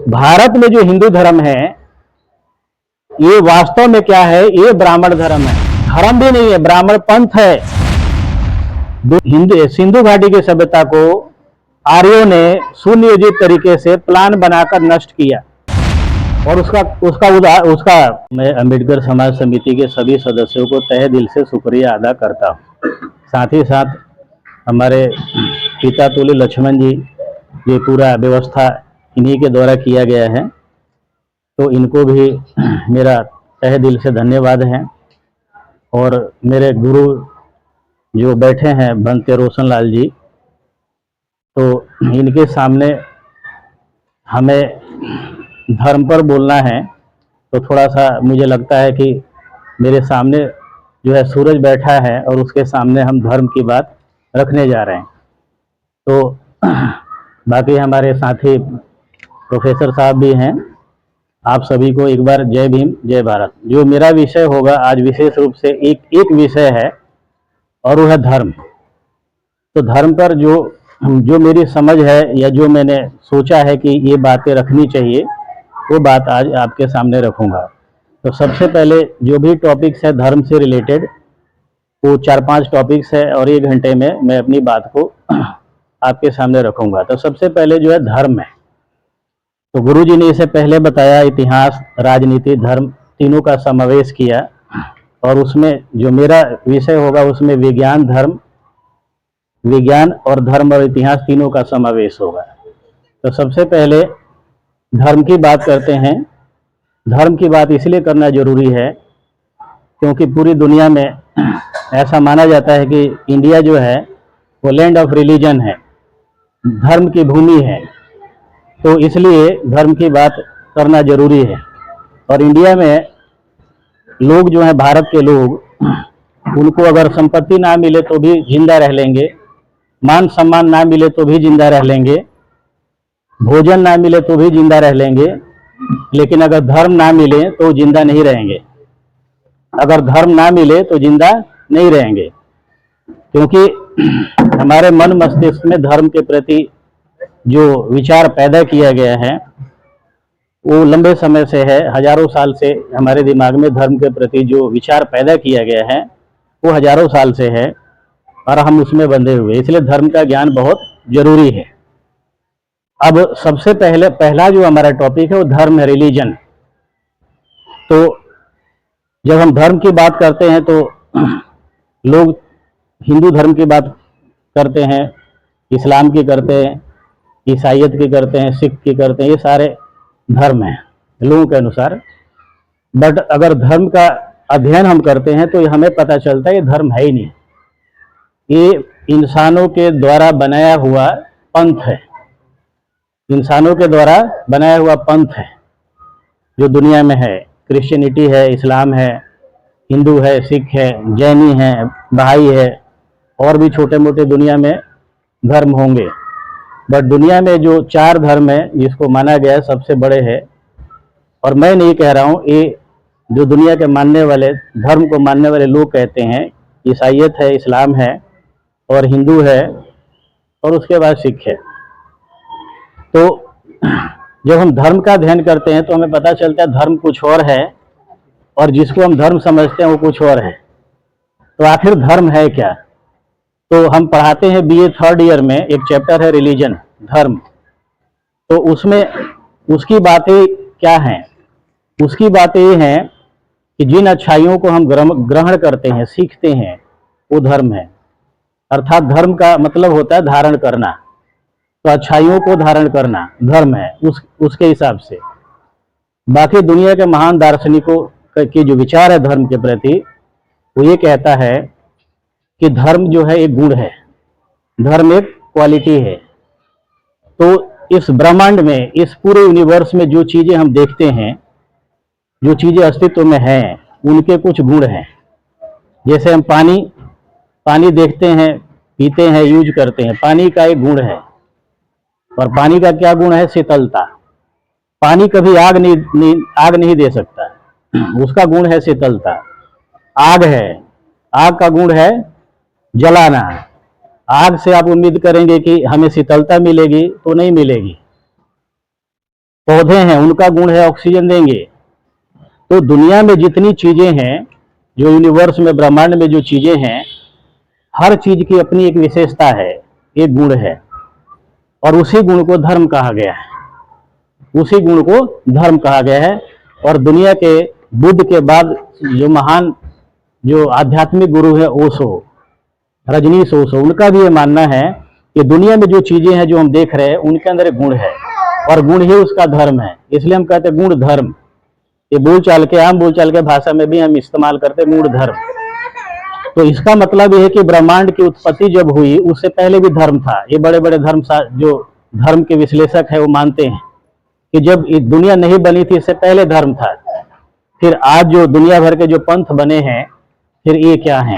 भारत में जो हिंदू धर्म है ये वास्तव में क्या है, ये ब्राह्मण धर्म है। धर्म भी नहीं है, ब्राह्मण पंथ है। हिंदू सिंधु घाटी की सभ्यता को आर्यों ने सुनियोजित तरीके से प्लान बनाकर नष्ट किया। और उसका मैं अम्बेडकर समाज समिति के सभी सदस्यों को तहे दिल से शुक्रिया अदा करता हूँ। साथ ही साथ हमारे पिता तुल्य लक्ष्मण जी, ये पूरा व्यवस्था इन्हीं के द्वारा किया गया है, तो इनको भी मेरा तहे दिल से धन्यवाद है। और मेरे गुरु जो बैठे हैं बनते रोशन लाल जी, तो इनके सामने हमें धर्म पर बोलना है, तो थोड़ा सा मुझे लगता है कि मेरे सामने जो है सूरज बैठा है और उसके सामने हम धर्म की बात रखने जा रहे हैं। तो बाकी हमारे साथी प्रोफेसर साहब भी हैं। आप सभी को एक बार जय भीम जय भारत। जो मेरा विषय होगा आज विशेष रूप से एक विषय है और वो है धर्म। तो धर्म पर जो मेरी समझ है या जो मैंने सोचा है कि ये बातें रखनी चाहिए, वो बात आज आपके सामने रखूंगा। तो सबसे पहले जो भी टॉपिक्स है धर्म से रिलेटेड, वो 4-5 टॉपिक्स है और 1 घंटे में मैं अपनी बात को आपके सामने रखूंगा। तो सबसे पहले जो है धर्म है, तो गुरुजी ने इसे पहले बताया, इतिहास, राजनीति, धर्म तीनों का समावेश किया। और उसमें जो मेरा विषय होगा उसमें विज्ञान और धर्म और इतिहास तीनों का समावेश होगा। तो सबसे पहले धर्म की बात करते हैं। धर्म की बात इसलिए करना जरूरी है क्योंकि पूरी दुनिया में ऐसा माना जाता है कि इंडिया जो है वो लैंड ऑफ रिलीजन है, धर्म की भूमि है। तो इसलिए धर्म की बात करना जरूरी है। और इंडिया में लोग जो है, भारत के लोग, उनको अगर संपत्ति ना मिले तो भी जिंदा रह लेंगे, मान सम्मान ना मिले तो भी जिंदा रह लेंगे, भोजन ना मिले तो भी जिंदा रह लेंगे, लेकिन अगर धर्म ना मिले तो जिंदा नहीं रहेंगे। अगर धर्म ना मिले तो जिंदा नहीं रहेंगे, क्योंकि हमारे मन मस्तिष्क में धर्म के प्रति जो विचार पैदा किया गया है वो लंबे समय से है, हजारों साल से हमारे दिमाग में धर्म के प्रति जो विचार पैदा किया गया है वो हजारों साल से है और हम उसमें बंधे हुए, इसलिए धर्म का ज्ञान बहुत जरूरी है। अब सबसे पहला जो हमारा टॉपिक है वो धर्म है, रिलीजन। तो जब हम धर्म की बात करते हैं तो लोग हिंदू धर्म की बात करते हैं, इस्लाम की करते हैं, ईसाइयत की करते हैं, सिख की करते हैं, ये सारे धर्म हैं लोगों के अनुसार। बट अगर धर्म का अध्ययन हम करते हैं तो हमें पता चलता है ये धर्म है ही नहीं, ये इंसानों के द्वारा बनाया हुआ पंथ है। इंसानों के द्वारा बनाया हुआ पंथ है जो दुनिया में है। क्रिश्चियनिटी है, इस्लाम है, हिंदू है, सिख है, जैनी है, बहाई है, और भी छोटे मोटे दुनिया में धर्म होंगे। बट दुनिया में जो 4 धर्म है जिसको माना गया है सबसे बड़े है, और मैं नहीं कह रहा हूँ, ये जो दुनिया के मानने वाले, धर्म को मानने वाले लोग कहते हैं, ईसाइयत है, इस्लाम है और हिंदू है और उसके बाद सिख है। तो जब हम धर्म का अध्ययन करते हैं तो हमें पता चलता है धर्म कुछ और है और जिसको हम धर्म समझते हैं वो कुछ और है। तो आखिर धर्म है क्या? तो हम पढ़ाते हैं BA 3rd ईयर में, एक चैप्टर है रिलीजन, धर्म। तो उसमें उसकी बातें क्या हैं? उसकी बातें ये हैं कि जिन अच्छाइयों को हम ग्रहण करते हैं, सीखते हैं, वो धर्म है। अर्थात धर्म का मतलब होता है धारण करना, तो अच्छाइयों को धारण करना धर्म है उसके हिसाब से। बाकी दुनिया के महान दार्शनिकों के जो विचार है धर्म के प्रति, वो ये कहता है कि धर्म जो है एक गुण है, धर्म एक क्वालिटी है। तो इस ब्रह्मांड में, इस पूरे यूनिवर्स में जो चीजें हम देखते हैं, जो चीजें अस्तित्व में हैं, उनके कुछ गुण हैं। जैसे हम पानी देखते हैं, पीते हैं, यूज करते हैं, पानी का एक गुण है। और पानी का क्या गुण है? शीतलता। पानी कभी आग नहीं दे सकता, उसका गुण है शीतलता। आग है, आग का गुण है जलाना। आग से आप उम्मीद करेंगे कि हमें शीतलता मिलेगी, तो नहीं मिलेगी। पौधे हैं उनका गुण है ऑक्सीजन देंगे। तो दुनिया में जितनी चीजें हैं, जो यूनिवर्स में ब्रह्मांड में जो चीजें हैं, हर चीज की अपनी एक विशेषता है, एक गुण है, और उसी गुण को धर्म कहा गया है, उसी गुण को धर्म कहा गया है। और दुनिया के बुद्ध के बाद जो महान जो आध्यात्मिक गुरु है ओशो, रजनीश ओशो, उनका भी ये मानना है कि दुनिया में जो चीजें हैं जो हम देख रहे हैं उनके अंदर एक गुण है, और गुण ही उसका धर्म है। इसलिए हम कहते हैं गुण धर्म। ये बोलचाल के, आम बोलचाल के भाषा में भी हम इस्तेमाल करते हैं गुण धर्म। तो इसका मतलब यह है कि ब्रह्मांड की उत्पत्ति जब हुई उससे पहले भी धर्म था। ये बड़े बड़े जो धर्म के विश्लेषक है वो मानते हैं कि जब दुनिया नहीं बनी थी इससे पहले धर्म था। फिर आज जो दुनिया भर के जो पंथ बने हैं, फिर ये क्या है,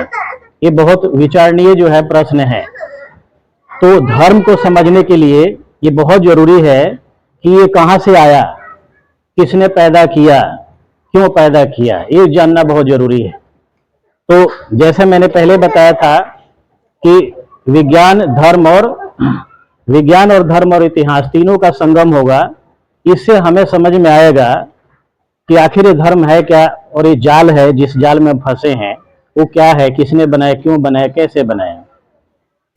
ये बहुत विचारणीय जो है प्रश्न है। तो धर्म को समझने के लिए ये बहुत जरूरी है कि ये कहाँ से आया, किसने पैदा किया, क्यों पैदा किया, ये जानना बहुत जरूरी है। तो जैसे मैंने पहले बताया था कि विज्ञान और धर्म और इतिहास तीनों का संगम होगा। इससे हमें समझ में आएगा कि आखिर ये धर्म है क्या, और ये जाल है जिस जाल में फंसे हैं वो क्या है, किसने बनाया, क्यों बनाया, कैसे बनाया।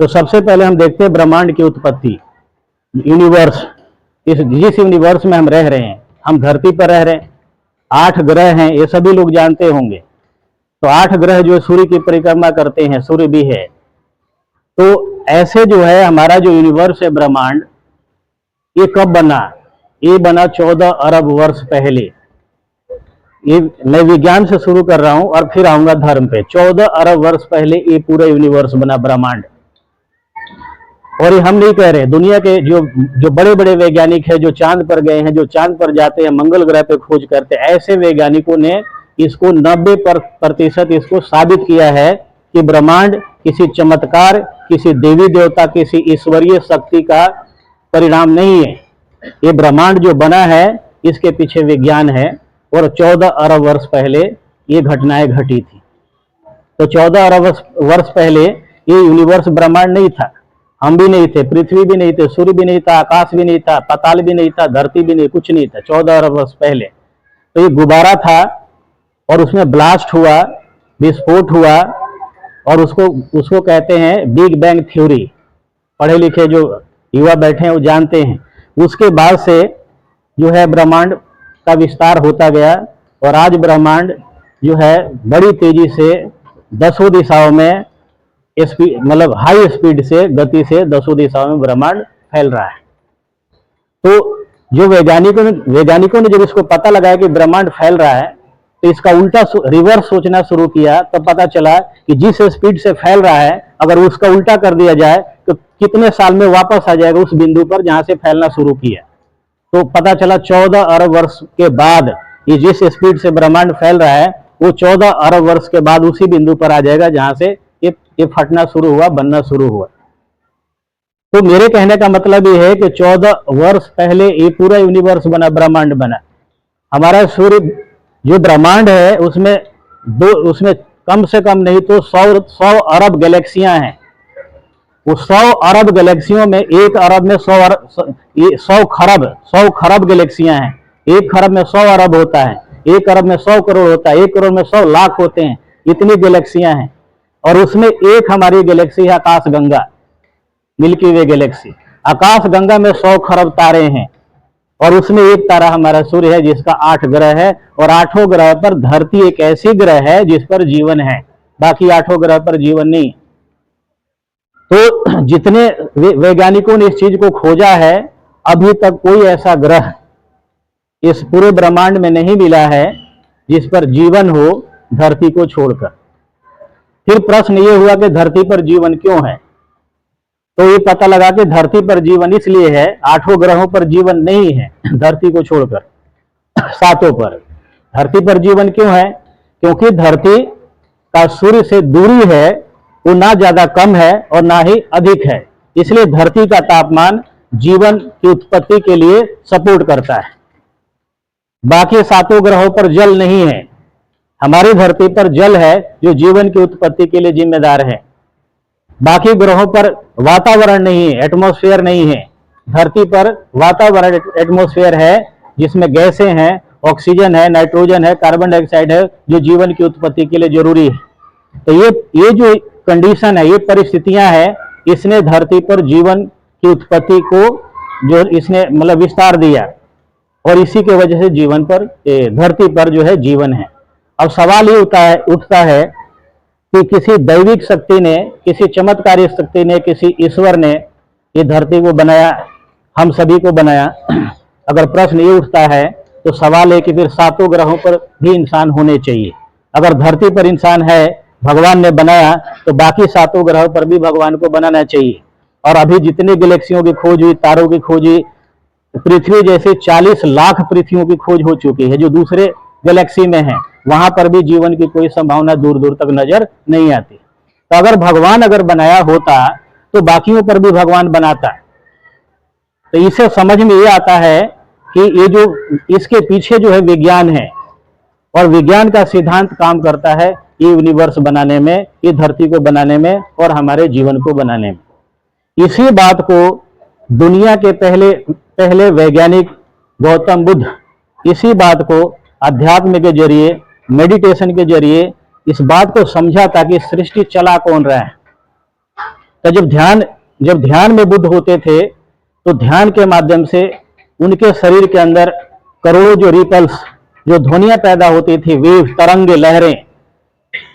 तो सबसे पहले हम देखते हैं ब्रह्मांड की उत्पत्ति, यूनिवर्स। जिस यूनिवर्स में हम रह रहे हैं, हम धरती पर रह रहे हैं, 8 ग्रह हैं, ये सभी लोग जानते होंगे। तो 8 ग्रह जो सूर्य की परिक्रमा करते हैं, सूर्य भी है। तो ऐसे जो है हमारा जो यूनिवर्स है ब्रह्मांड, ये कब बना, ये बना 14 अरब वर्ष पहले। ये मैं विज्ञान से शुरू कर रहा हूं और फिर आऊंगा धर्म पे। 14 अरब वर्ष पहले ये पूरा यूनिवर्स बना, ब्रह्मांड। और ये हम नहीं कह रहे, दुनिया के जो बड़े बड़े वैज्ञानिक हैं, जो चांद पर गए हैं, जो चांद पर जाते हैं, मंगल ग्रह पे खोज करते हैं, ऐसे वैज्ञानिकों ने इसको 90% इसको साबित किया है कि ब्रह्मांड किसी चमत्कार, किसी देवी देवता, किसी ईश्वरीय शक्ति का परिणाम नहीं है। ये ब्रह्मांड जो बना है इसके पीछे विज्ञान है, और 14 अरब वर्ष पहले ये घटनाएं घटी थी। तो 14 अरब वर्ष पहले ये यूनिवर्स ब्रह्मांड नहीं था, हम भी नहीं थे, पृथ्वी भी नहीं थे, सूर्य भी नहीं था, आकाश भी नहीं था, पाताल भी नहीं था, धरती भी नहीं, कुछ नहीं था 14 अरब वर्ष पहले। तो ये गुब्बारा था और उसमें ब्लास्ट हुआ, विस्फोट हुआ, और उसको कहते हैं बिग बैंग थ्योरी। पढ़े लिखे जो युवा बैठे हैं वो जानते हैं। उसके बाद से जो है ब्रह्मांड का विस्तार होता गया, और आज ब्रह्मांड जो है बड़ी तेजी से 10 दिशाओं में मतलब हाई स्पीड से, गति से 10 दिशाओं में ब्रह्मांड फैल रहा है। तो जो वैज्ञानिकों ने जब इसको पता लगाया कि ब्रह्मांड फैल रहा है, तो इसका उल्टा रिवर्स सोचना शुरू किया। तब पता चला कि जिस स्पीड से फैल रहा है, अगर उसका उल्टा कर दिया जाए तो कितने साल में वापस आ जाएगा उस बिंदु पर जहां से फैलना शुरू किया। तो पता चला 14 अरब वर्ष के बाद ये जिस स्पीड से ब्रह्मांड फैल रहा है, वो 14 अरब वर्ष के बाद उसी बिंदु पर आ जाएगा जहां से ये फटना शुरू हुआ, बनना शुरू हुआ। तो मेरे कहने का मतलब ये है कि 14 वर्ष पहले ये पूरा यूनिवर्स बना, ब्रह्मांड बना। हमारा सूर्य जो ब्रह्मांड है उसमें कम से कम नहीं तो 100 अरब गैलेक्सियां हैं। वो 100 अरब गैलेक्सियों में 1 अरब में 100 खरब गैलेक्सियां हैं। 1 खरब में 100 अरब होता है, 1 अरब में 100 करोड़ होता है, 1 करोड़ में 100 लाख होते हैं। इतनी गैलेक्सियां हैं, और उसमें एक हमारी गैलेक्सी है आकाश गंगा, मिल्की वे गैलेक्सी। आकाश गंगा में 100 खरब तारे हैं, और उसमें एक तारा हमारा सूर्य है जिसका 8 ग्रह है, और 8 ग्रह पर धरती एक ऐसी ग्रह है जिस पर जीवन है, बाकी 8 ग्रह पर जीवन नहीं। तो जितने वैज्ञानिकों ने इस चीज को खोजा है, अभी तक कोई ऐसा ग्रह इस पूरे ब्रह्मांड में नहीं मिला है जिस पर जीवन हो, धरती को छोड़कर। फिर प्रश्न ये हुआ कि धरती पर जीवन क्यों है। तो ये पता लगा कि धरती पर जीवन इसलिए है, 8 ग्रहों पर जीवन नहीं है धरती को छोड़कर, 7 पर। धरती पर जीवन क्यों है? क्योंकि धरती का सूर्य से दूरी है वो ना ज्यादा कम है और ना ही अधिक है, इसलिए धरती का तापमान जीवन की उत्पत्ति के लिए सपोर्ट करता है। बाकी 7 ग्रहों पर जल नहीं है, हमारी धरती पर जल है जो जीवन की उत्पत्ति के लिए जिम्मेदार है। बाकी ग्रहों पर वातावरण नहीं है, एटमॉस्फेयर नहीं है। धरती पर वातावरण, एटमॉस्फेयर है, जिसमें गैसें हैं, ऑक्सीजन है, नाइट्रोजन है, कार्बन डाइऑक्साइड है, जो जीवन की उत्पत्ति के लिए जरूरी है। तो ये जो कंडीशन है, ये परिस्थितियां हैं, इसने धरती पर जीवन की उत्पत्ति को जो इसने मतलब विस्तार दिया, और इसी के वजह से जीवन पर धरती पर जो है जीवन है। अब सवाल ये उठता है कि किसी दैविक शक्ति ने, किसी चमत्कारी शक्ति ने, किसी ईश्वर ने ये धरती को बनाया, हम सभी को बनाया। अगर प्रश्न ये उठता है तो सवाल है कि फिर सातों ग्रहों पर भी इंसान होने चाहिए। अगर धरती पर इंसान है, भगवान ने बनाया, तो बाकी सातों ग्रहों पर भी भगवान को बनाना चाहिए। और अभी जितनी गैलेक्सियों की खोज हुई, तारों की खोज हुई, पृथ्वी जैसे 40 लाख पृथ्वियों की खोज हो चुकी है जो दूसरे गैलेक्सी में है, वहां पर भी जीवन की कोई संभावना दूर दूर तक नजर नहीं आती। तो अगर भगवान बनाया होता तो बाकियों पर भी भगवान बनाता। तो इसे समझ में ये आता है कि ये जो इसके पीछे जो है विज्ञान है, और विज्ञान का सिद्धांत काम करता है ये यूनिवर्स बनाने में, ये धरती को बनाने में, और हमारे जीवन को बनाने में। इसी बात को दुनिया के पहले वैज्ञानिक गौतम बुद्ध इसी बात को अध्यात्म के जरिए, मेडिटेशन के जरिए इस बात को समझा था कि सृष्टि चला कौन रहा है। तो जब ध्यान में बुद्ध होते थे तो ध्यान के माध्यम से उनके शरीर के अंदर करोड़ों जो रिपल्स, जो ध्वनियां पैदा होती थी, वेव, तरंगे, लहरें,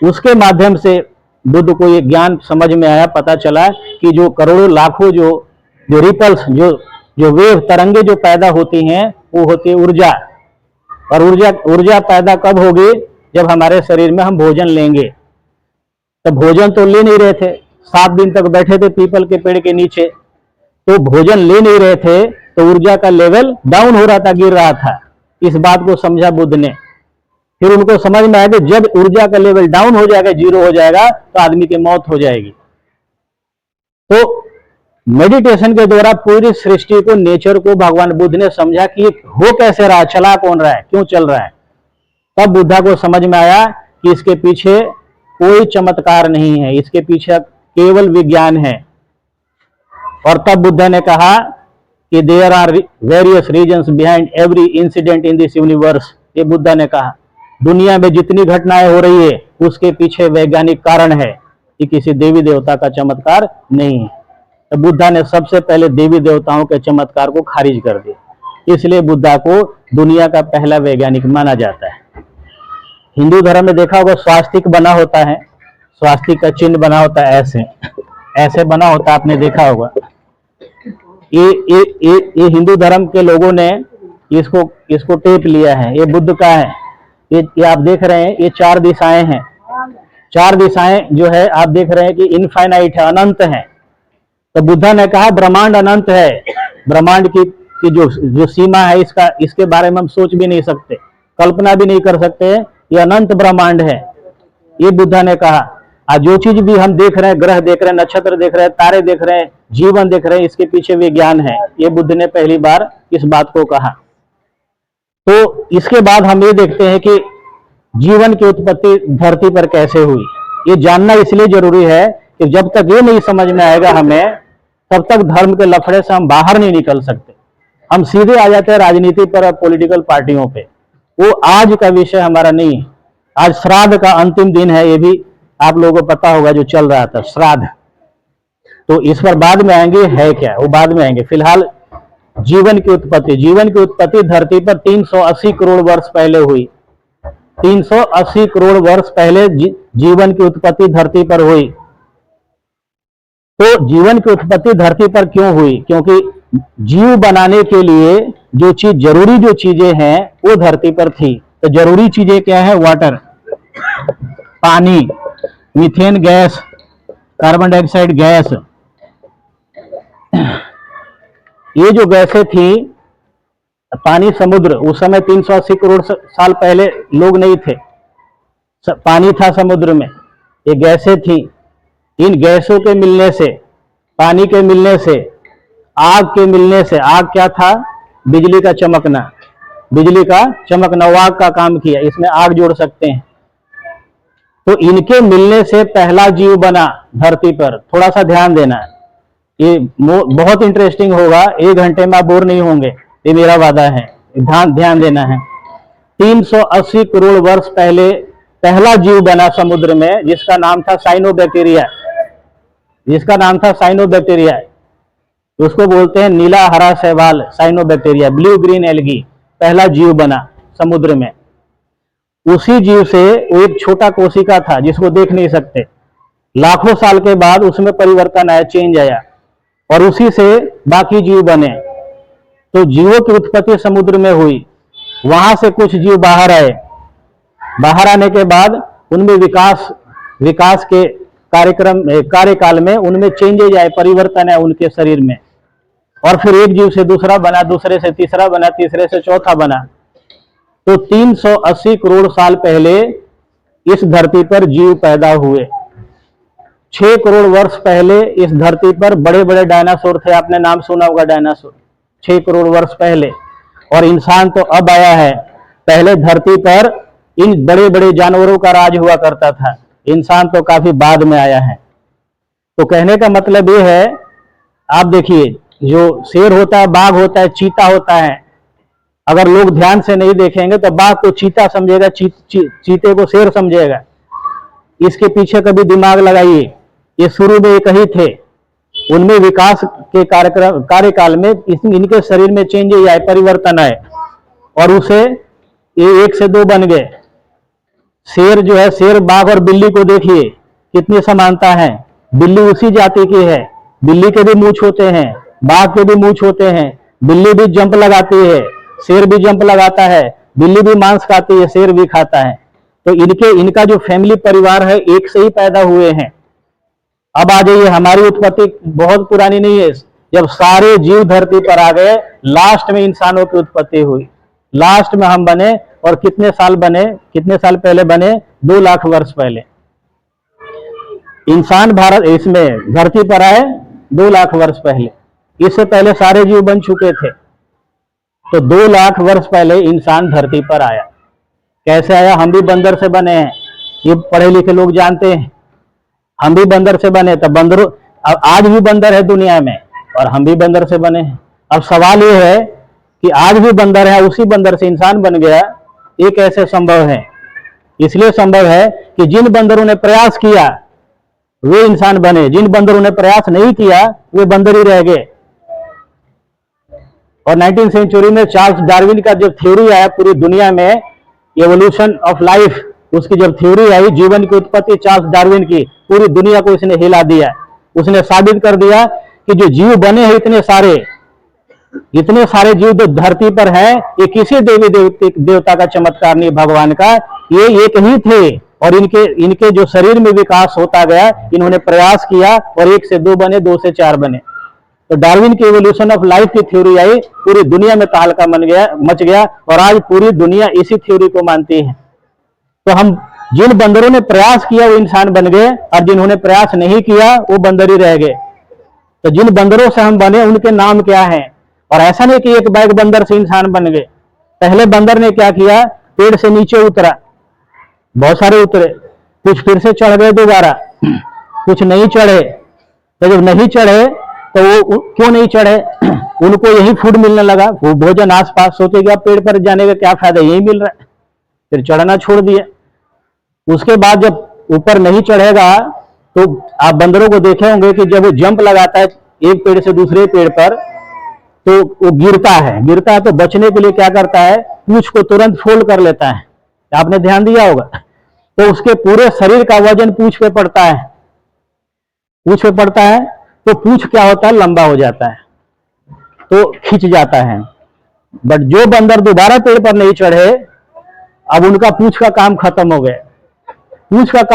उसके माध्यम से बुद्ध को ये ज्ञान समझ में आया, पता चला कि जो करोड़ों लाखों जो रिपल्स, जो वेव, तरंगे जो पैदा होती हैं, वो होती है ऊर्जा। और ऊर्जा पैदा कब होगी? जब हमारे शरीर में हम भोजन लेंगे। तो भोजन तो ले नहीं रहे थे, 7 दिन तक बैठे थे पीपल के पेड़ के नीचे, तो भोजन ले नहीं रहे थे, तो ऊर्जा का लेवल डाउन हो रहा था, गिर रहा था। इस बात को समझा बुद्ध ने। फिर उनको समझ में आया कि जब ऊर्जा का लेवल डाउन हो जाएगा, जीरो हो जाएगा, तो आदमी की मौत हो जाएगी। तो मेडिटेशन के द्वारा पूरी सृष्टि को, नेचर को भगवान बुद्ध ने समझा कि हो कैसे रहा है, चला कौन रहा है, क्यों चल रहा है। तब बुद्धा को समझ में आया कि इसके पीछे कोई चमत्कार नहीं है, इसके पीछे केवल विज्ञान है। और तब बुद्ध ने कहा कि there are various reasons behind every incident in this universe. ये बुद्ध ने कहा, दुनिया में जितनी घटनाएं हो रही है उसके पीछे वैज्ञानिक कारण है, कि किसी देवी देवता का चमत्कार नहीं है। तो बुद्धा ने सबसे पहले देवी देवताओं के चमत्कार को खारिज कर दिया। इसलिए बुद्धा को दुनिया का पहला वैज्ञानिक माना जाता है। हिंदू धर्म में देखा होगा, स्वास्तिक बना होता है, स्वास्तिक का चिन्ह बना होता है, ऐसे बना होता है, आपने देखा होगा। ये हिंदू धर्म के लोगों ने इसको टेप लिया है। ये बुद्ध का है। ये आप देख रहे हैं, ये 4 दिशाएं हैं। 4 दिशाएं जो है आप देख रहे हैं कि इनफाइनाइट है, अनंत है। तो बुद्धा ने कहा ब्रह्मांड अनंत है। ब्रह्मांड की जो सीमा है, इसके बारे में हम सोच भी नहीं सकते, कल्पना भी नहीं कर सकते। ये अनंत ब्रह्मांड है, ये बुद्धा ने कहा। आज जो चीज भी हम देख रहे हैं, ग्रह देख रहे हैं, नक्षत्र देख रहे हैं, तारे देख रहे हैं, जीवन देख रहे हैं, इसके पीछे विज्ञान है। ये बुद्ध ने पहली बार इस बात को कहा। तो इसके बाद हम ये देखते हैं कि जीवन की उत्पत्ति धरती पर कैसे हुई। ये जानना इसलिए जरूरी है कि जब तक ये नहीं समझ में आएगा हमें, तब तक धर्म के लफड़े से हम बाहर नहीं निकल सकते। हम सीधे आ जाते हैं राजनीति पर और पॉलिटिकल पार्टियों पे। वो आज का विषय हमारा नहीं है। आज श्राद्ध का अंतिम दिन है, ये भी आप लोगों को पता होगा, जो चल रहा था श्राद्ध। तो इस पर बाद में आएंगे, है क्या वो बाद में आएंगे। फिलहाल जीवन की उत्पत्ति धरती पर 380 करोड़ वर्ष पहले हुई। 380 करोड़ वर्ष पहले जीवन की उत्पत्ति धरती पर हुई। तो जीवन की उत्पत्ति धरती पर क्यों हुई? क्योंकि जीव बनाने के लिए जो चीजें हैं वो धरती पर थी। तो जरूरी चीजें क्या है? वाटर, पानी, methane gas, carbon dioxide gas. ये जो गैसें थी, पानी, समुद्र, उस समय 380 करोड़ साल पहले लोग नहीं थे, पानी था समुद्र में, ये गैसें थी। इन गैसों के मिलने से, पानी के मिलने से, आग के मिलने से, आग क्या था? बिजली का चमकना, वो आग का काम किया। इसमें आग जोड़ सकते हैं। तो इनके मिलने से पहला जीव बना धरती पर। थोड़ा सा ध्यान देना, ये बहुत इंटरेस्टिंग होगा, 1 घंटे में आप बोर नहीं होंगे, ये मेरा वादा है। ध्यान ध्यान देना है। 380 करोड़ वर्ष पहले पहला जीव बना समुद्र में, जिसका नाम था साइनोबैक्टीरिया, जिसका नाम था साइनोबैक्टीरिया। उसको बोलते हैं नीला हरा शैवाल, साइनोबैक्टीरिया, ब्लू ग्रीन एल्गी, पहला जीव बना समुद्र में। उसी जीव से एक छोटा कोशिका था जिसको देख नहीं सकते, लाखों साल के बाद उसमें परिवर्तन आया, चेंज आया, और उसी से बाकी जीव बने। तो जीवों की उत्पत्ति समुद्र में हुई, वहां से कुछ जीव बाहर आए, बाहर आने के बाद उनमें विकास के कार्यकाल में उनमें चेंजेज आए, परिवर्तन आए उनके शरीर में, और फिर एक जीव से दूसरा बना, दूसरे से तीसरा बना, तीसरे से चौथा बना। तो 380 करोड़ साल पहले इस धरती पर जीव पैदा हुए। 6 करोड़ वर्ष पहले इस धरती पर बड़े बड़े डायनासोर थे, आपने नाम सुना होगा डायनासोर, 6 करोड़ वर्ष पहले। और इंसान तो अब आया है, पहले धरती पर इन बड़े बड़े जानवरों का राज हुआ करता था, इंसान तो काफी बाद में आया है। तो कहने का मतलब ये है, आप देखिए, जो शेर होता है, बाघ होता है, चीता होता है, अगर लोग ध्यान से नहीं देखेंगे तो बाघ को चीता समझेगा, चीते को शेर समझेगा। इसके पीछे कभी दिमाग लगाइए, ये शुरू में एक ही थे, उनमें विकास के कार्यकाल में इनके शरीर में चेंजेस आए, परिवर्तन आए, और उसे ये 1 से 2 बन गए। शेर जो है, शेर, बाघ और बिल्ली को देखिए कितनी समानता है। बिल्ली उसी जाति की है, बिल्ली के भी मूंछ होते हैं, बाघ के भी मूंछ होते हैं, बिल्ली भी जंप लगाती है, शेर भी जंप लगाता है, बिल्ली भी मांस खाती है, शेर भी खाता है। तो इनका जो फैमिली परिवार है, एक से ही पैदा हुए हैं। अब आ जाइए, हमारी उत्पत्ति बहुत पुरानी नहीं है, जब सारे जीव धरती पर आ गए, लास्ट में इंसानों की उत्पत्ति हुई, लास्ट में हम बने। और कितने साल बने, कितने साल पहले बने? 2 लाख वर्ष पहले इंसान भारत इसमें धरती पर आए, 2 लाख वर्ष पहले। इससे पहले सारे जीव बन चुके थे। तो 2 लाख वर्ष पहले इंसान धरती पर आया। कैसे आया? हम भी बंदर से बने हैं, ये पढ़े लिखे लोग जानते हैं, हम भी बंदर से बने। तो बंदरों, आज भी बंदर है दुनिया में, और हम भी बंदर से बने हैं। अब सवाल ये है कि आज भी बंदर है, उसी बंदर से इंसान बन गया, ये कैसे संभव है? इसलिए संभव है कि जिन बंदरों ने प्रयास किया वे इंसान बने, जिन बंदरों ने प्रयास नहीं किया वे बंदर ही रह गए। और 19वीं सेंचुरी में चार्ल्स डार्विन का जब थ्योरी आया पूरी दुनिया में, एवोल्यूशन ऑफ लाइफ, उसकी जब थ्योरी आई, जीवन की उत्पत्ति चार्ल्स डार्विन की, पूरी दुनिया को इसने हिला दिया। उसने साबित कर दिया कि जो जीव बने हैं इतने सारे जीव जो धरती पर हैं, ये किसी देवी देवता का चमत्कार नहीं, भगवान का, ये एक ही थे। और इनके जो शरीर में विकास होता गया, इन्होंने प्रयास किया, और 1 से 2 बने, 2 से 4 बने। तो डार्विन की एवोल्यूशन ऑफ लाइफ की थ्योरी आई, पूरी दुनिया में तहलका मच गया, और आज पूरी दुनिया इसी थ्योरी को मानती है। तो हम, जिन बंदरों ने प्रयास किया वो इंसान बन गए, और जिन्होंने प्रयास नहीं किया वो बंदर ही रह गए। तो जिन बंदरों से हम बने उनके नाम क्या हैं? और ऐसा नहीं कि एक बैग बंदर से इंसान बन गए। पहले बंदर ने क्या किया? पेड़ से नीचे उतरा, बहुत सारे उतरे, कुछ फिर से चढ़ गए दोबारा, कुछ नहीं चढ़े। तो जब नहीं चढ़े तो वो क्यों नहीं चढ़े? उनको यही फूड मिलने लगा, वो भोजन आसपास, सोचे कि अब पेड़ पर जाने का क्या फायदा, यही मिल रहा है, फिर चढ़ना छोड़ दिया। उसके बाद जब ऊपर नहीं चढ़ेगा तो आप बंदरों को देखे होंगे कि जब वो जंप लगाता है एक पेड़ से दूसरे पेड़ पर, तो वो गिरता है तो बचने के लिए क्या करता है? पूंछ को तुरंत फोल्ड कर लेता है, आपने ध्यान दिया होगा। तो उसके पूरे शरीर का वजन पूंछ पे पड़ता है, तो पूंछ क्या होता है? लंबा हो जाता है, तो खिंच जाता है। बट जो बंदर दोबारा पेड़ पर नहीं चढ़े, अब उनका पूंछ का काम खत्म हो गया,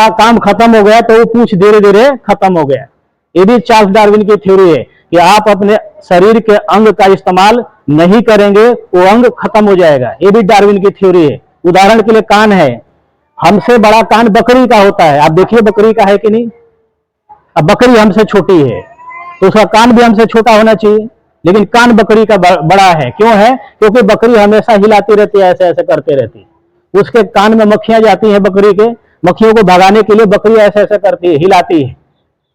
काम खत्म हो गया, तो वो पूंछ धीरे धीरे खत्म हो गया। ये भी चार्ल्स डार्विन की थ्योरी है कि आप अपने शरीर के अंग का इस्तेमाल नहीं करेंगे, वो अंग खत्म हो जाएगा। ये भी डार्विन की थ्योरी है। उदाहरण के लिए कान है, हमसे बड़ा कान बकरी का होता है, आप देखिए बकरी का है कि नहीं। अब बकरी हमसे छोटी है तो उसका कान भी हमसे छोटा होना चाहिए, लेकिन कान बकरी का बड़ा है। क्यों है? क्योंकि बकरी हमेशा हिलाती रहती है, ऐसे ऐसे करती रहती है। उसके कान में मक्खियां जाती हैं, बकरी के मक्खियों को भगाने के लिए बकरी ऐसे ऐसे करती है, हिलाती है।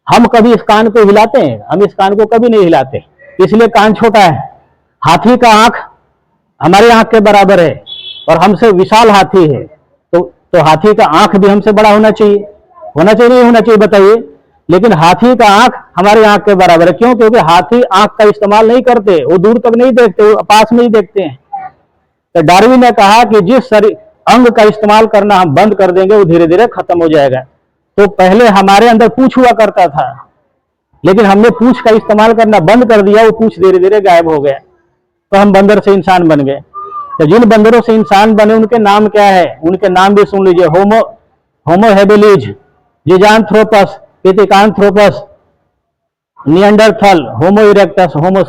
हम कभी इस कान को हिलाते हैं? हम इस कान को कभी नहीं हिलाते, इसलिए कान छोटा है। हाथी का आंख हमारे आंख के बराबर है और हमसे विशाल हाथी है, तो हाथी का आंख भी हमसे बड़ा होना चाहिए, नहीं होना चाहिए बताइए। लेकिन हाथी का आंख हमारे आंख के बराबर है, क्यों? क्योंकि हाथी आंख का इस्तेमाल नहीं करते, वो दूर तक नहीं देखते, वो पास में ही देखते हैं। तो डार्विन ने कहा कि जिस अंग का इस्तेमाल करना हम बंद कर देंगे वो धीरे धीरे खत्म हो जाएगा। तो पहले हमारे अंदर पूंछ हुआ करता था, लेकिन हमने पूंछ का इस्तेमाल करना बंद कर दिया, वो पूंछ धीरे धीरे गायब हो गया, तो हम बंदर से इंसान बन गए। तो जिन बंदरों से इंसान बने उनके नाम क्या है? उनके नाम भी सुन लीजिए। होमो हेबिलिज, जिजांथ्रोपस, पिथिकांथ्रोपस, निएंडरथल, होमो इरेक्टस, होमो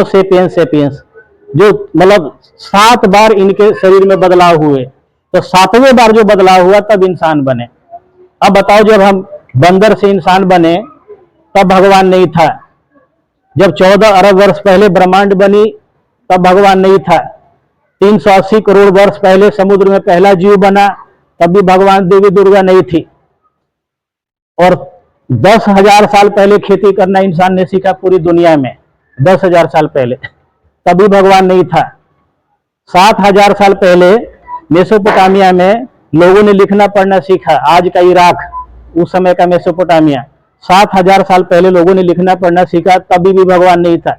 सेपियंस, जो मतलब 7 बार इनके शरीर में बदलाव हुए, तो 7वें बार जो बदलाव हुआ तब इंसान बने। अब बताओ, जब हम बंदर से इंसान बने तब भगवान नहीं था, जब 14 अरब वर्ष पहले ब्रह्मांड बनी तब भगवान नहीं था, 380 करोड़ वर्ष पहले समुद्र में पहला जीव बना तब भी भगवान देवी दुर्गा नहीं थी, और 10,000 साल पहले खेती करना इंसान ने सीखा पूरी दुनिया में, 10,000 साल पहले, तभी भगवान नहीं था। 7,000 साल पहले मेसोपोटामिया में लोगों ने लिखना पढ़ना सीखा, आज का इराक, उस समय का मेसोपोटामिया, 7,000 साल पहले लोगों ने लिखना पढ़ना सीखा, तभी भी भगवान नहीं था।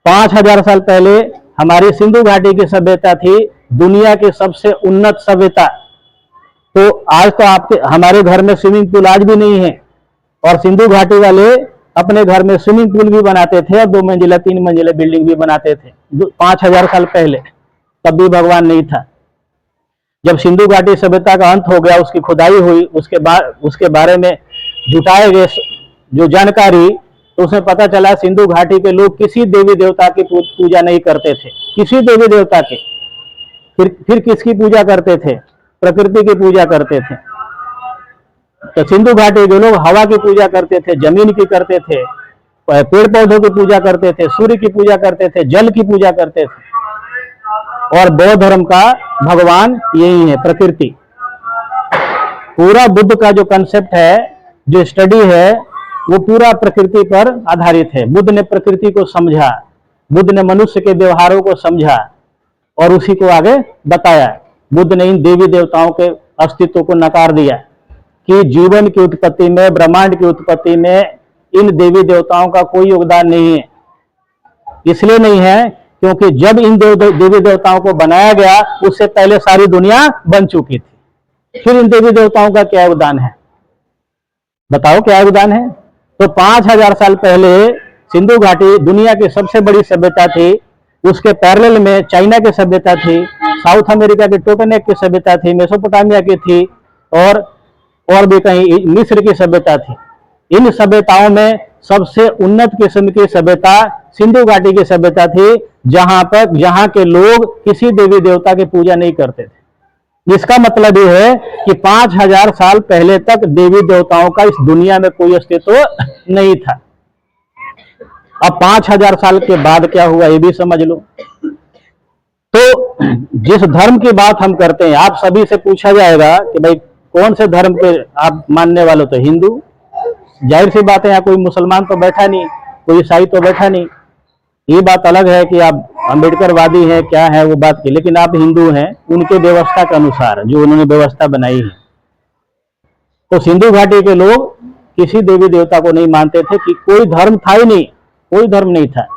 5,000 साल पहले हमारी सिंधु घाटी की सभ्यता थी दुनिया की सबसे उन्नत सभ्यता। तो आज तो हमारे घर में स्विमिंग पूल आज भी नहीं है, और सिंधु घाटी वाले अपने घर में स्विमिंग पूल भी बनाते थे और 2 मंजिला 3 मंजिला बिल्डिंग भी बनाते थे 5,000 साल पहले, तब भी भगवान नहीं था। जब सिंधु घाटी सभ्यता का अंत हो गया, उसकी खुदाई हुई, उसके बारे में जुटाए गए जो जानकारी, तो उसमें पता चला सिंधु घाटी के लोग किसी देवी देवता की पूजा नहीं करते थे, किसी देवी देवता की। फिर किसकी पूजा करते थे? प्रकृति की पूजा करते थे। तो सिंधु घाटी के लोग हवा की पूजा करते थे, जमीन की करते थे, पेड़ पौधों की पूजा करते थे, सूर्य की पूजा करते थे, जल की पूजा करते थे। और बौद्ध धर्म का भगवान यही है, प्रकृति। पूरा बुद्ध का जो कंसेप्ट है, जो स्टडी है, वो पूरा प्रकृति पर आधारित है। बुद्ध ने प्रकृति को समझा, बुद्ध ने मनुष्य के व्यवहारों को समझा और उसी को आगे बताया। बुद्ध ने इन देवी देवताओं के अस्तित्व को नकार दिया कि जीवन की उत्पत्ति में, ब्रह्मांड की उत्पत्ति में इन देवी देवताओं का कोई योगदान नहीं है। इसलिए नहीं है क्योंकि जब इन देवी देवताओं को बनाया गया उससे पहले सारी दुनिया बन चुकी थी। फिर इन देवी देवताओं का क्या योगदान है? बताओ क्या योगदान है? तो 5,000 साल पहले सिंधु घाटी दुनिया की सबसे बड़ी सभ्यता थी, उसके पैरेलल में चाइना की सभ्यता थी, साउथ अमेरिका की टोटनेक की सभ्यता थी, मेसोपोटामिया की थी, और भी कहीं मिस्र की सभ्यता थी। इन सभ्यताओं में सबसे उन्नत किस्म की सभ्यता सिंधु घाटी की सभ्यता थी, जहां के लोग किसी देवी देवता की पूजा नहीं करते थे। इसका मतलब यह है कि 5,000 साल पहले तक देवी देवताओं का इस दुनिया में कोई अस्तित्व नहीं था। अब 5,000 साल के बाद क्या हुआ ये भी समझ लो। तो जिस धर्म की बात हम करते हैं, आप सभी से पूछा जाएगा कि भाई कौन से धर्म पे आप मानने वाले? तो हिंदू। जाहिर सी बात है, यहाँ कोई मुसलमान तो बैठा नहीं, कोई ईसाई तो बैठा नहीं। ये बात अलग है कि आप अम्बेडकरवादी हैं, क्या है वो बात की, लेकिन आप हिंदू हैं उनके व्यवस्था के अनुसार, जो उन्होंने व्यवस्था बनाई है। तो सिंधु घाटी के लोग किसी देवी देवता को नहीं मानते थे, कि कोई धर्म था ही नहीं, कोई धर्म नहीं था।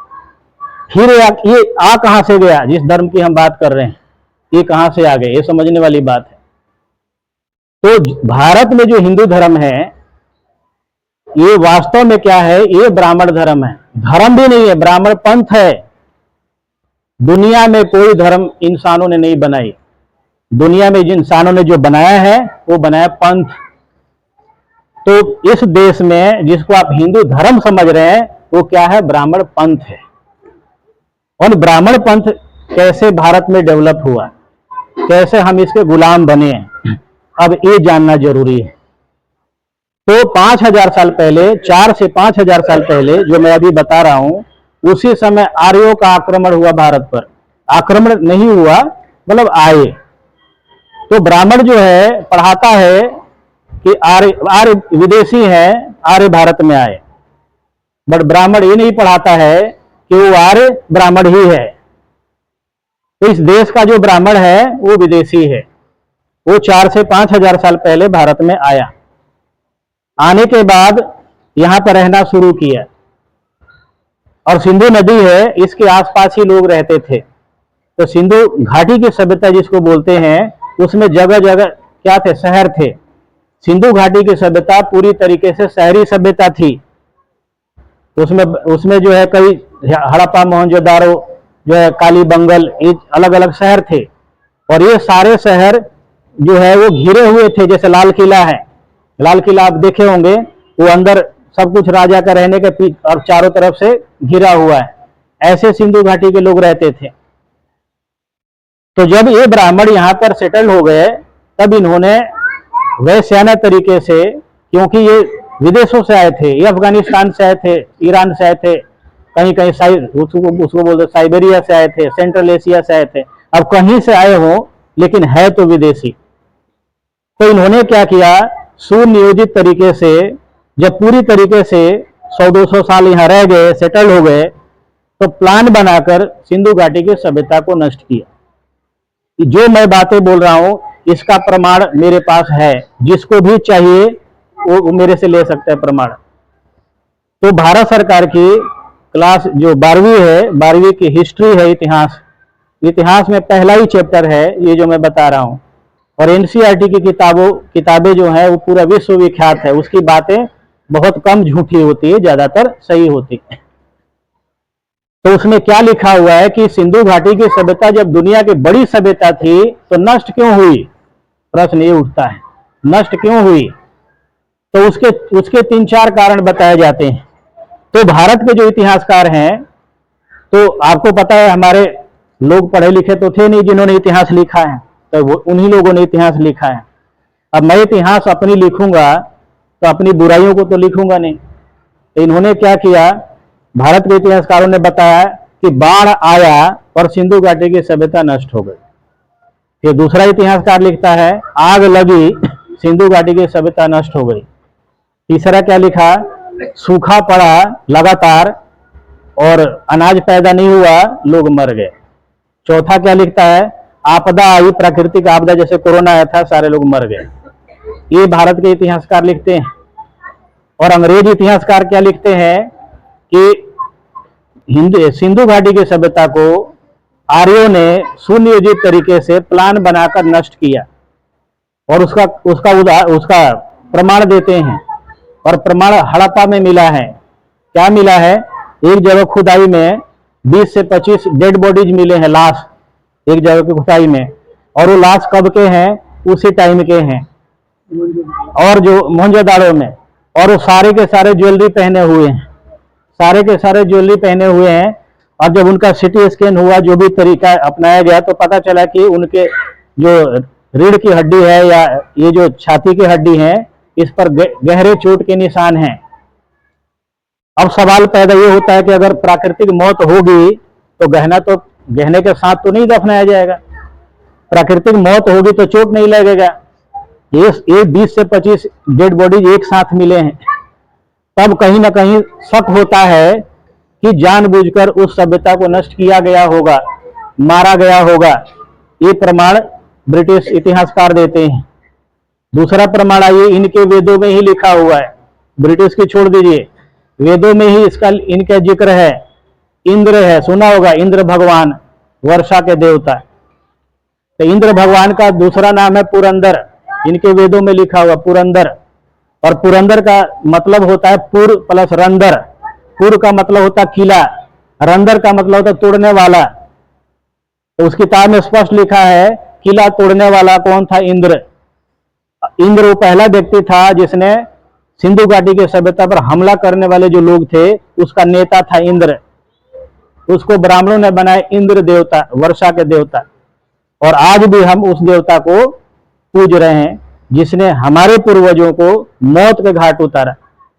फिर ये कहां से गया? जिस धर्म की हम बात कर रहे हैं, ये कहां से आ गए, ये समझने वाली बात है। तो भारत में जो हिंदू धर्म है, ये वास्तव में क्या है? ये ब्राह्मण धर्म है, धर्म भी नहीं है, ब्राह्मण पंथ है। दुनिया में कोई धर्म इंसानों ने नहीं बनाई, दुनिया में जिन इंसानों ने जो बनाया है वो बनाया पंथ। तो इस देश में जिसको आप हिंदू धर्म समझ रहे हैं, वो क्या है? ब्राह्मण पंथ है। और ब्राह्मण पंथ कैसे भारत में डेवलप हुआ, कैसे हम इसके गुलाम बने, अब ये जानना जरूरी है। तो 5,000 साल पहले, 4 से 5,000 साल पहले जो मैं अभी बता रहा हूं, उसी समय आर्यों का आक्रमण हुआ भारत पर। आक्रमण नहीं हुआ, मतलब आए। तो ब्राह्मण जो है पढ़ाता है कि आर्य विदेशी हैं, आर्य भारत में आए, बट ब्राह्मण ये नहीं पढ़ाता है कि वो आर्य ब्राह्मण ही है। तो इस देश का जो ब्राह्मण है वो विदेशी है। वो 4 से 5 हजार साल पहले भारत में आया। आने के बाद यहां पर रहना शुरू किया, और सिंधु नदी है, इसके आसपास ही लोग रहते थे। तो सिंधु घाटी की सभ्यता जिसको बोलते हैं, उसमें जगह जगह क्या थे? शहर थे। सिंधु घाटी की सभ्यता पूरी तरीके से शहरी सभ्यता थी। उसमें उसमें जो है कई हड़प्पा, मोहनजोदारो, जो है कालीबंगल, ये अलग अलग शहर थे। और ये सारे शहर जो है वो घिरे हुए थे। जैसे लाल किला है, लाल किला आप देखे होंगे, वो अंदर सब कुछ राजा का रहने के और चारों तरफ से घिरा हुआ है। ऐसे सिंधु घाटी के लोग रहते थे। तो जब ये ब्राह्मण यहाँ पर सेटल हो गए, तब इन्होंने वैश्याना तरीके से, क्योंकि ये विदेशों से आए थे, ये अफगानिस्तान से आए थे, ईरान से आए थे, कहीं कहीं उसको बोलते साइबेरिया से आए थे, सेंट्रल एशिया से आए थे। अब कहीं से आए हो लेकिन है तो विदेशी। तो इन्होंने क्या किया? सुनियोजित तरीके से, जब पूरी तरीके से 100-200 साल यहाँ रह गए, सेटल हो गए, तो प्लान बनाकर सिंधु घाटी की सभ्यता को नष्ट किया। जो मैं बातें बोल रहा हूं इसका प्रमाण मेरे पास है, जिसको भी चाहिए वो मेरे से ले सकता है प्रमाण। तो भारत सरकार की क्लास जो 12वीं है, 12वीं की हिस्ट्री है, इतिहास में पहला ही चैप्टर है ये जो मैं बता रहा हूं। और एनसीईआरटी की किताबें जो है वो पूरा विश्व विख्यात है। उसकी बातें बहुत कम झूठी होती है, ज्यादातर सही होती है। तो उसमें क्या लिखा हुआ है कि सिंधु घाटी की सभ्यता जब दुनिया की बड़ी सभ्यता थी तो नष्ट क्यों हुई? प्रश्न ये उठता है, नष्ट क्यों हुई? तो उसके 3-4 कारण बताए जाते हैं। तो भारत के जो इतिहासकार हैं, तो आपको पता है हमारे लोग पढ़े लिखे तो थे नहीं जिन्होंने इतिहास लिखा है, तो उन्हीं लोगों ने इतिहास लिखा है। अब मैं इतिहास अपनी लिखूंगा तो अपनी बुराइयों को तो लिखूंगा नहीं। तो इन्होंने क्या किया? भारत के इतिहासकारों ने बताया कि बाढ़ आया और सिंधु घाटी की सभ्यता नष्ट हो गई। फिर दूसरा इतिहासकार लिखता है आग लगी, सिंधु घाटी की सभ्यता नष्ट हो गई। तीसरा क्या लिखा? सूखा पड़ा लगातार और अनाज पैदा नहीं हुआ, लोग मर गए। चौथा क्या लिखता है? आपदा आई, प्राकृतिक आपदा जैसे कोरोना आया था, सारे लोग मर गए। ये भारत के इतिहासकार लिखते हैं। और अंग्रेज इतिहासकार क्या लिखते हैं कि सिंधु घाटी की सभ्यता को आर्यों ने सुनियोजित तरीके से प्लान बनाकर नष्ट किया, और उसका प्रमाण देते हैं। और प्रमाण हड़प्पा में मिला है। क्या मिला है? एक जगह खुदाई में 20 से 25 डेड बॉडीज मिले हैं, लाश, एक जगह की खुदाई में। और वो लाश कब के हैं? उसी टाइम के हैं, और जो मोहनजोदाड़ो में। और वो सारे के सारे ज्वेलरी पहने हुए हैं, सारे के सारे ज्वेलरी पहने हुए हैं। और जब उनका सिटी स्कैन हुआ, जो भी तरीका अपनाया गया, तो पता चला कि उनके जो रीढ़ की हड्डी है या ये जो छाती की हड्डी है, इस पर गहरे चोट के निशान हैं। अब सवाल पैदा ये होता है कि अगर प्राकृतिक मौत होगी तो गहने के साथ तो नहीं दफनाया जाएगा। प्राकृतिक मौत होगी तो चोट नहीं लगेगा। ये 20 से 25 डेड बॉडीज एक साथ मिले हैं। तब कहीं ना कहीं शक होता है कि जानबूझकर उस सभ्यता को नष्ट किया गया होगा, मारा गया होगा। ये प्रमाण ब्रिटिश इतिहासकार देते हैं। दूसरा प्रमाण आइए, इनके वेदों में ही लिखा हुआ है, ब्रिटिश की छोड़ दीजिए, वेदों में ही इनका जिक्र है। इंद्र है, सुना होगा, इंद्र भगवान, वर्षा के देवता। तो इंद्र भगवान का दूसरा नाम है पुरंदर, इनके वेदों में लिखा हुआ पुरंदर। और पुरंदर का मतलब होता है पुर प्लस रंदर। पुर का मतलब होता है किला, रंदर का मतलब होता है तोड़ने वाला। तो उस किताब में स्पष्ट लिखा है किला तोड़ने वाला कौन था? इंद्र। इंद्र वो पहला व्यक्ति था जिसने सिंधु घाटी की सभ्यता पर हमला करने वाले जो लोग थे, उसका नेता था इंद्र। उसको ब्राह्मणों ने बनाया इंद्र देवता, वर्षा के देवता। और आज भी हम उस देवता को पूज रहे हैं, जिसने हमारे पूर्वजों को मौत के घाट उतारा।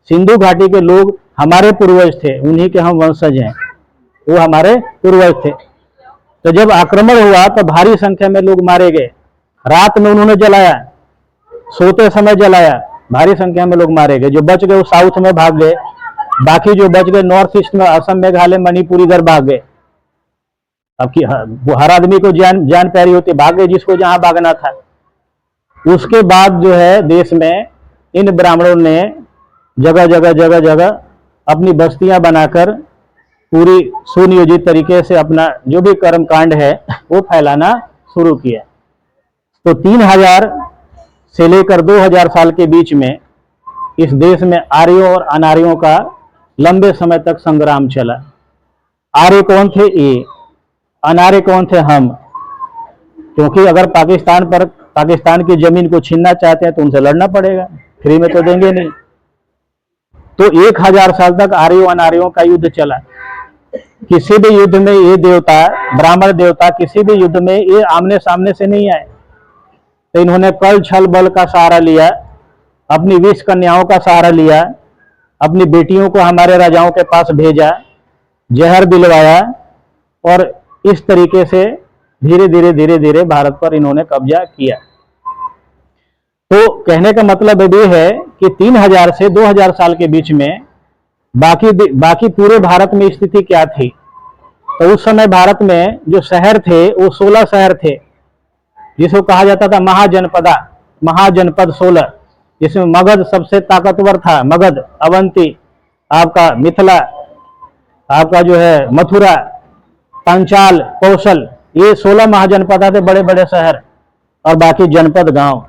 सिंधु घाटी के लोग हमारे पूर्वज थे, उन्हीं के हम वंशज हैं, वो हमारे पूर्वज थे। तो जब आक्रमण हुआ तो भारी संख्या में लोग मारे गए। रात में उन्होंने जलाया, सोते समय जलाया, भारी संख्या में लोग मारे गए। जो बच गए वो साउथ में भाग गए, बाकी जो बच गए नॉर्थ ईस्ट में, असम, मेघालय, मणिपुर, इधर भाग गए। अब कि वो हर आदमी को जान जान प्यारी होती, भाग गए जिसको जहां भागना था। उसके बाद जो है देश में इन ब्राह्मणों ने जगह जगह जगह जगह अपनी बस्तियां बनाकर पूरी सुनियोजित तरीके से अपना जो भी कर्म कांड है वो फैलाना शुरू किया। तो 3000 से लेकर 2000 साल के बीच में इस देश में आर्यों और अनार्यों का लंबे समय तक संग्राम चला। आर्य कौन थे? ये। अनार्य कौन थे? हम। क्योंकि अगर पाकिस्तान की जमीन को छीनना चाहते हैं तो उनसे लड़ना पड़ेगा, फ्री में तो देंगे नहीं। तो 1000 साल तक आर्यों अनार्यों का युद्ध चला। किसी भी युद्ध में ये देवता, ब्राह्मण देवता, किसी भी युद्ध में ये आमने सामने से नहीं आए। तो इन्होंने कल छल बल का सहारा लिया, अपनी 20 कन्याओं का सहारा लिया, अपनी बेटियों को हमारे राजाओं के पास भेजा, जहर दिलवाया, और इस तरीके से धीरे धीरे धीरे धीरे भारत पर इन्होंने कब्जा किया। तो कहने का मतलब ये है कि 3000 से 2000 साल के बीच में बाकी पूरे भारत में स्थिति क्या थी? तो उस समय भारत में जो शहर थे वो 16 शहर थे, जिसको कहा जाता था महाजनपद 16, जिसमें मगध सबसे ताकतवर था। मगध, अवंती, आपका मिथिला, आपका जो है मथुरा, पांचाल, कौशल, ये 16 महाजनपद थे, बड़े बड़े शहर, और बाकी जनपद गांव।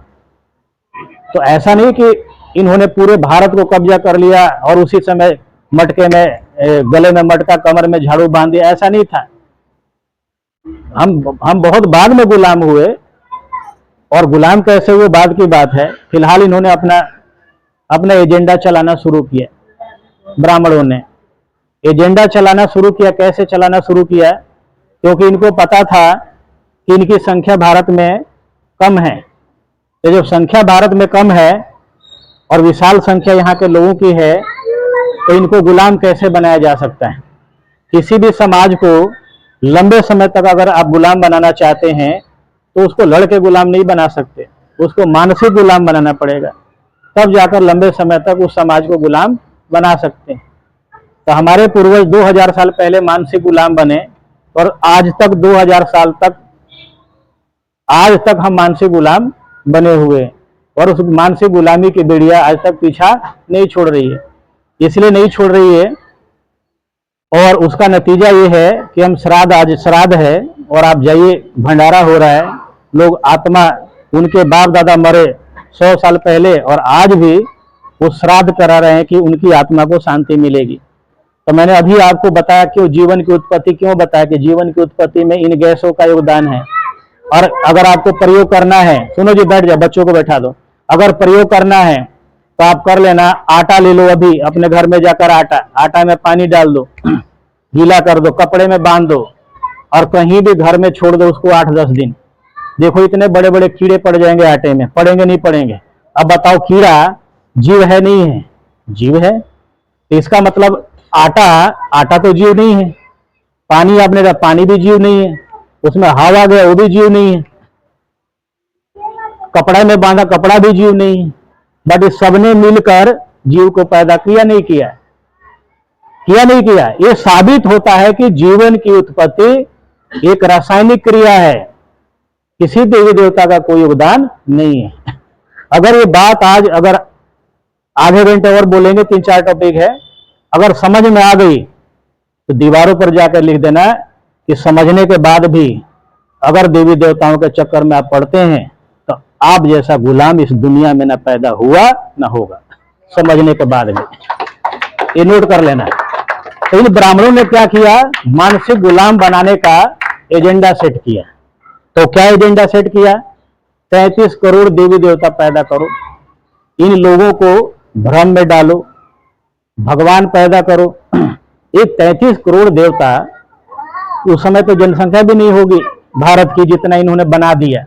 तो ऐसा नहीं कि इन्होंने पूरे भारत को कब्जा कर लिया और उसी समय मटके में, गले में मटका, कमर में झाड़ू बांध दिया, ऐसा नहीं था। हम बहुत बाद में गुलाम हुए, और गुलाम कैसे हुए बाद की बात है। फिलहाल इन्होंने अपना एजेंडा चलाना शुरू किया। ब्राह्मणों ने एजेंडा चलाना शुरू किया। कैसे चलाना शुरू किया? क्योंकि इनको पता था कि इनकी संख्या भारत में कम है। तो जब संख्या भारत में कम है और विशाल संख्या यहाँ के लोगों की है, तो इनको गुलाम कैसे बनाया जा सकता है? किसी भी समाज को लंबे समय तक अगर आप गुलाम बनाना चाहते हैं तो उसको लड़के गुलाम नहीं बना सकते, उसको मानसिक गुलाम बनाना पड़ेगा, तब जाकर लंबे समय तक उस समाज को गुलाम बना सकते हैं। तो हमारे पूर्वज 2000 साल पहले मानसिक गुलाम बने, और आज तक 2000 साल तक आज तक हम मानसिक गुलाम बने हुए, और उस मानसिक गुलामी की बेड़िया आज तक पीछा नहीं छोड़ रही है। इसलिए नहीं छोड़ रही है, और उसका नतीजा ये है कि हम आज श्राद्ध है और आप जाइए, भंडारा हो रहा है, लोग आत्मा, उनके बाप दादा मरे 100 साल पहले और आज भी वो श्राद्ध करा रहे हैं कि उनकी आत्मा को शांति मिलेगी। तो मैंने अभी आपको बताया कि जीवन की उत्पत्ति, क्यों बताया कि जीवन की उत्पत्ति में इन गैसों का योगदान है। और अगर आपको प्रयोग करना है, सुनो जी, बैठ जाओ, बच्चों को बैठा दो, अगर प्रयोग करना है तो आप कर लेना। आटा ले लो, अभी अपने घर में जाकर आटा में पानी डाल दो, गीला कर दो, कपड़े में बांध दो, और कहीं भी घर में छोड़ दो उसको 8-10 दिन। देखो इतने बड़े बड़े कीड़े पड़ जाएंगे आटे में, पड़ेंगे नहीं पड़ेंगे? अब बताओ, कीड़ा जीव है नहीं है? जीव है। तो इसका मतलब आटा तो जीव नहीं है। पानी आपने कहा, पानी भी जीव नहीं है। उसमें हवा गया, वो भी जीव नहीं है। कपड़ा में बांधा, कपड़ा भी जीव नहीं है। बट इस सबने मिलकर जीव को पैदा किया नहीं किया? किया नहीं किया? ये साबित होता है कि जीवन की उत्पत्ति एक रासायनिक क्रिया है, किसी देवी देवता का कोई योगदान नहीं है। अगर ये बात आज, अगर आधे घंटे और बोलेंगे, 3-4 टॉपिक है, अगर समझ में आ गई तो दीवारों पर जाकर लिख देना कि समझने के बाद भी अगर देवी देवताओं के चक्कर में आप पड़ते हैं तो आप जैसा गुलाम इस दुनिया में ना पैदा हुआ ना होगा, समझने के बाद में। ये नोट कर लेना। तो इन ब्राह्मणों ने क्या किया? मानसिक गुलाम बनाने का एजेंडा सेट किया। तो क्या एजेंडा सेट किया? 33 करोड़ देवी देवता पैदा करो, इन लोगों को भ्रम में डालो, भगवान पैदा करो। ये 33 करोड़ देवता, उस समय तो जनसंख्या भी नहीं होगी भारत की जितना इन्होंने बना दिया।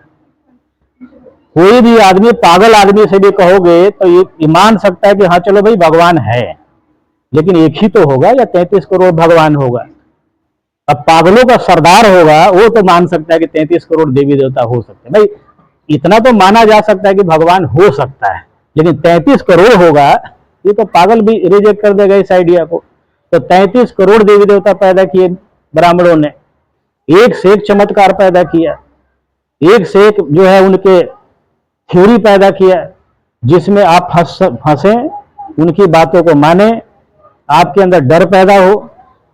कोई भी आदमी, पागल आदमी से भी कहोगे तो ये मान सकता है कि हाँ चलो भाई भगवान है, लेकिन एक ही तो होगा या 33 करोड़ भगवान होगा? अब पागलों का सरदार होगा, वो तो मान सकता है कि 33 करोड़ देवी देवता हो सकते हैं। भाई इतना तो माना जा सकता है कि भगवान हो सकता है, लेकिन 33 करोड़ होगा, ये तो पागल भी रिजेक्ट कर देगा इस आइडिया को। तो 33 करोड़ देवी देवता पैदा किए ब्राह्मणों ने। एक से एक चमत्कार पैदा किया, एक से एक जो है उनके थ्योरी पैदा किया, जिसमें आप फंसे, उनकी बातों को माने, आपके अंदर डर पैदा हो,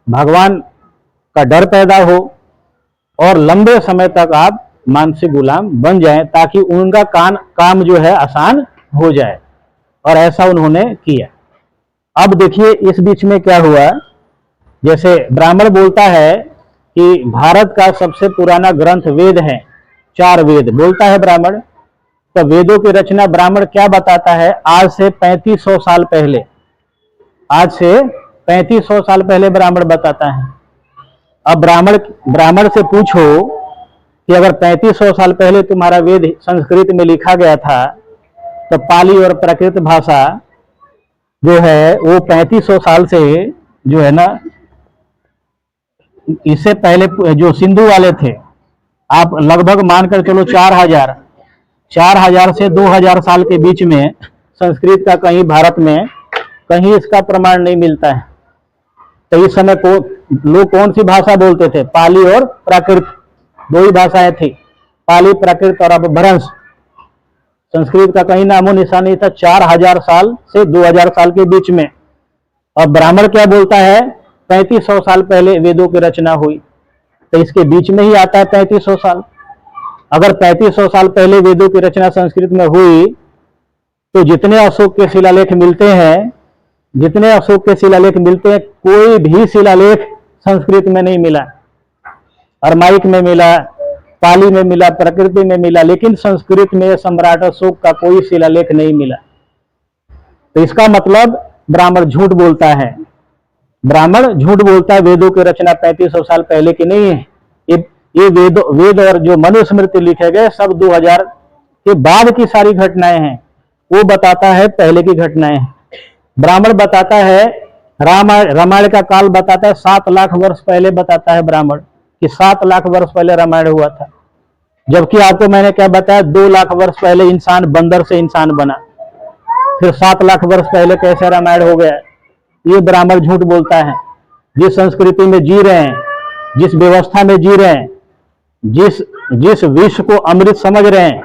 भगवान का डर पैदा हो, और लंबे समय तक आप मानसिक गुलाम बन जाएं, ताकि उनका काम जो है आसान हो जाए। और ऐसा उन्होंने किया। अब देखिए इस बीच में क्या हुआ। जैसे ब्राह्मण बोलता है कि भारत का सबसे पुराना ग्रंथ वेद है, 4 वेद बोलता है ब्राह्मण। तो वेदों की रचना ब्राह्मण क्या बताता है, आज से 3500 साल पहले, आज से 3500 साल पहले ब्राह्मण बताता है। अब ब्राह्मण से पूछो कि अगर 3500 साल पहले तुम्हारा वेद संस्कृत में लिखा गया था, तो पाली और प्राकृत भाषा जो है वो 3500 साल से जो है ना, इससे पहले जो सिंधु वाले थे, आप लगभग मानकर चलो 4000 से 2000 साल के बीच में संस्कृत का कहीं भारत में कहीं इसका प्रमाण नहीं मिलता है। तो इस समय को लोग कौन सी भाषा बोलते थे, पाली और प्राकृत, 2 ही भाषाएं थी, पाली प्राकृत और अपभ्रंश। संस्कृत का कहीं नामो निशान नहीं था 4000 साल से 2000 साल के बीच में। और ब्राह्मण क्या बोलता है, 3500 साल पहले वेदों की रचना हुई। तो इसके बीच में ही आता है 3500 साल। अगर 3500 साल पहले वेदों की रचना संस्कृत में हुई, तो जितने अशोक के शिलालेख मिलते हैं, कोई भी शिलालेख संस्कृत में नहीं मिला। अरमाइक में मिला, पाली में मिला, प्रकृति में मिला, लेकिन संस्कृत में सम्राट अशोक का कोई शिलालेख नहीं मिला। तो इसका मतलब ब्राह्मण झूठ बोलता है। ब्राह्मण झूठ बोलता है, वेदों की रचना 3500 साल पहले की नहीं है। ये वेद और जो मनुस्मृति लिखे गए सब 2000 के बाद की सारी घटनाएं हैं। वो बताता है पहले की घटनाएं हैं। ब्राह्मण बताता है रामायण का काल बताता है 7 लाख वर्ष पहले, बताता है ब्राह्मण कि 7 लाख वर्ष पहले रामायण हुआ था। जबकि आपको मैंने क्या बताया, 2 लाख वर्ष पहले इंसान बंदर से इंसान बना, फिर 7 लाख वर्ष पहले कैसे रामायण हो गया। ये ब्राह्मण झूठ बोलता है। जिस संस्कृति में जी रहे हैं, जिस व्यवस्था में जी रहे हैं, जिस विश्व को अमृत समझ रहे हैं,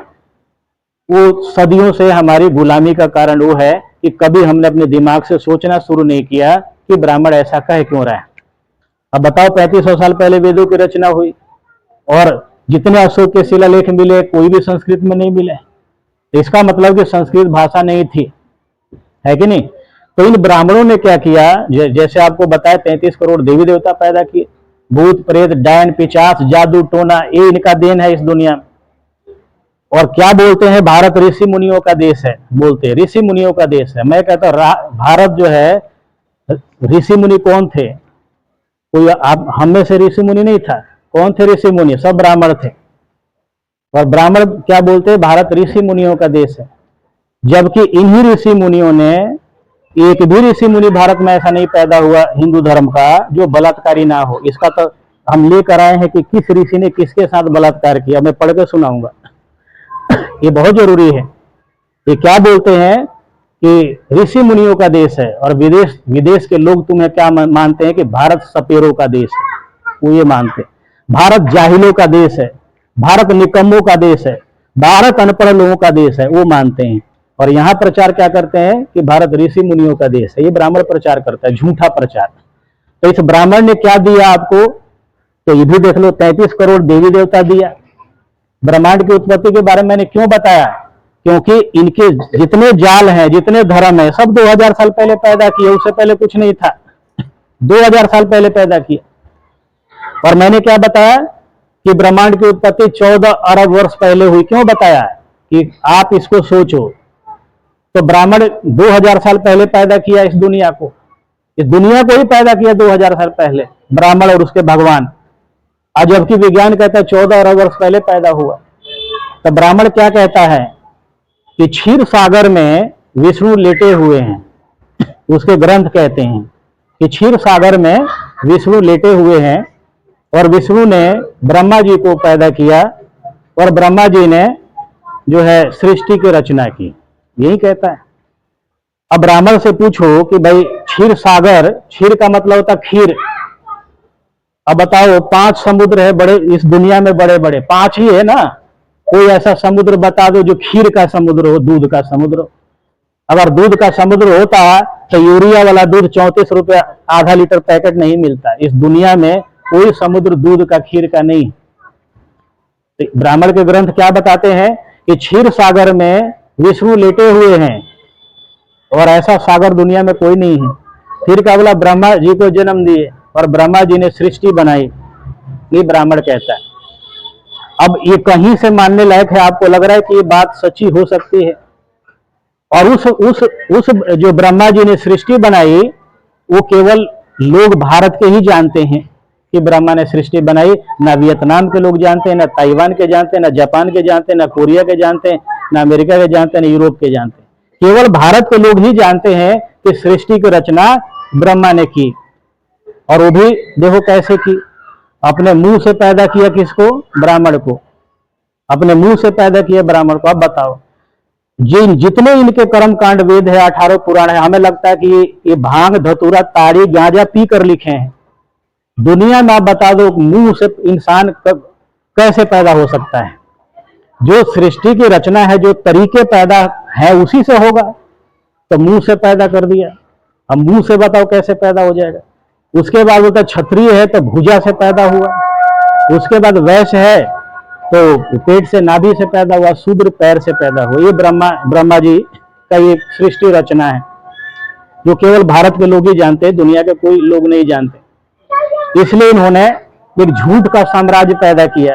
वो सदियों से हमारी गुलामी का कारण वो है कि कभी हमने अपने दिमाग से सोचना शुरू नहीं किया कि ब्राह्मण ऐसा कह क्यों रहा है। अब बताओ 3500 साल पहले वेदों की रचना हुई, और जितने अशोक के शिलालेख मिले कोई भी संस्कृत में नहीं मिले। इसका मतलब कि संस्कृत भाषा नहीं थी, है कि नहीं। तो इन ब्राह्मणों ने क्या किया, जैसे आपको बताया 33 करोड़ देवी देवता पैदा किए, भूत प्रेत डायन पिचास जादू टोना, ये इनका देन है इस दुनिया में। और क्या बोलते हैं, भारत ऋषि मुनियों का देश है, बोलते हैं ऋषि मुनियों का देश है। मैं कहता हूं भारत जो है, ऋषि मुनि कौन थे, कोई आप हम में से ऋषि मुनि नहीं था। कौन थे ऋषि मुनि, सब ब्राह्मण थे। और ब्राह्मण क्या बोलते हैं, भारत ऋषि मुनियों का देश है। जबकि इन्हीं ऋषि मुनियों ने, एक भी ऋषि मुनि भारत में ऐसा नहीं पैदा हुआ हिंदू धर्म का जो बलात्कारी ना हो। इसका तो हम लेकर आए हैं कि किस ऋषि ने किसके साथ बलात्कार किया, मैं पढ़ के सुनाऊंगा। ये बहुत जरूरी है। ये क्या बोलते हैं कि ऋषि मुनियों का देश है, और विदेश के लोग तुम्हें क्या मानते हैं कि भारत सपेरों का देश है, वो ये मानते हैं। भारत जाहिलों का देश है, भारत निकम्मों का देश है, भारत अनपढ़ लोगों का देश है, वो मानते हैं। और यहाँ प्रचार क्या करते हैं कि भारत ऋषि मुनियों का देश है। ये ब्राह्मण प्रचार करता है, झूठा प्रचार। तो इस ब्राह्मण ने क्या दिया आपको, तो ये भी देख लो, 33 करोड़ देवी देवता दिया। ब्रह्मांड की उत्पत्ति के बारे में मैंने क्यों बताया, क्योंकि इनके जितने जाल हैं, जितने धर्म है, सब 2000 साल पहले पैदा किए, उससे पहले कुछ नहीं था। 2000 साल पहले पैदा किया। और मैंने क्या बताया कि ब्रह्मांड की उत्पत्ति 14 अरब वर्ष पहले हुई। क्यों बताया कि आप इसको सोचो। तो ब्राह्मण 2000 साल पहले पैदा किया इस दुनिया को, इस दुनिया को ही पैदा किया 2000 साल पहले ब्राह्मण और उसके भगवान। आज जबकि विज्ञान कहता है 14 अरब वर्ष पहले पैदा हुआ। तो ब्राह्मण क्या कहता है कि क्षीर सागर में विष्णु लेटे हुए हैं। उसके ग्रंथ कहते हैं कि क्षीर सागर में विष्णु लेटे हुए हैं, और विष्णु ने ब्रह्मा जी को पैदा किया, और ब्रह्मा जी ने जो है सृष्टि की रचना की, यही कहता है। अब ब्राह्मण से पूछो कि भाई क्षीर सागर, क्षीर का मतलब होता खीर, अब बताओ, 5 समुद्र है बड़े इस दुनिया में, बड़े बड़े 5 ही है ना। कोई ऐसा समुद्र बता दो जो खीर का समुद्र हो, दूध का समुद्र हो। अगर दूध का समुद्र होता तो यूरिया वाला दूध 34 रुपया आधा लीटर पैकेट नहीं मिलता। इस दुनिया में कोई समुद्र दूध का, खीर का नहीं। तो ब्राह्मण के ग्रंथ क्या बताते हैं कि क्षीर सागर में विष्णु लेटे हुए हैं और ऐसा सागर दुनिया में कोई नहीं है। फिर क्या बोला, ब्रह्मा जी को जन्म दिए और ब्रह्मा जी ने सृष्टि बनाई, ये ब्राह्मण कहता है। अब ये कहीं से मानने लायक है? आपको लग रहा है कि ये बात सच्ची हो सकती है? और उस जो ब्रह्मा जी ने सृष्टि बनाई, वो केवल लोग भारत के ही जानते हैं कि ब्रह्मा ने सृष्टि बनाई। ना वियतनाम के लोग जानते हैं, ना ताइवान के जानते हैं, ना जापान के जानते हैं, ना कोरिया के जानते हैं, ना अमेरिका के जानते हैं, ना यूरोप के जानते हैं। केवल भारत के लोग ही जानते हैं कि सृष्टि की रचना ब्रह्मा ने की। और वो भी देखो कैसे की, अपने मुंह से पैदा किया। किसको? ब्राह्मण को। अपने मुंह से पैदा किया ब्राह्मण को। अब बताओ, जितने इनके कर्म कांड वेद है, 18 पुराण है, हमें लगता है कि ये भांग धतूरा ताड़ी गांजा पी कर लिखे हैं। दुनिया में आप बता दो, मुंह से इंसान कैसे पैदा हो सकता है? जो सृष्टि की रचना है, जो तरीके पैदा है, उसी से होगा। तो मुंह से पैदा कर दिया। अब मुंह से बताओ कैसे पैदा हो जाएगा? उसके बाद बोलता क्षत्रिय है तो भुजा से पैदा हुआ। उसके बाद वैश्य है तो पेट से, नाभि से पैदा हुआ। शूद्र पैर से पैदा हुआ। ये ब्रह्मा जी का ये सृष्टि रचना है, जो केवल भारत के लोग ही जानते हैं, दुनिया के कोई लोग नहीं जानते। इसलिए इन्होंने एक झूठ का साम्राज्य पैदा किया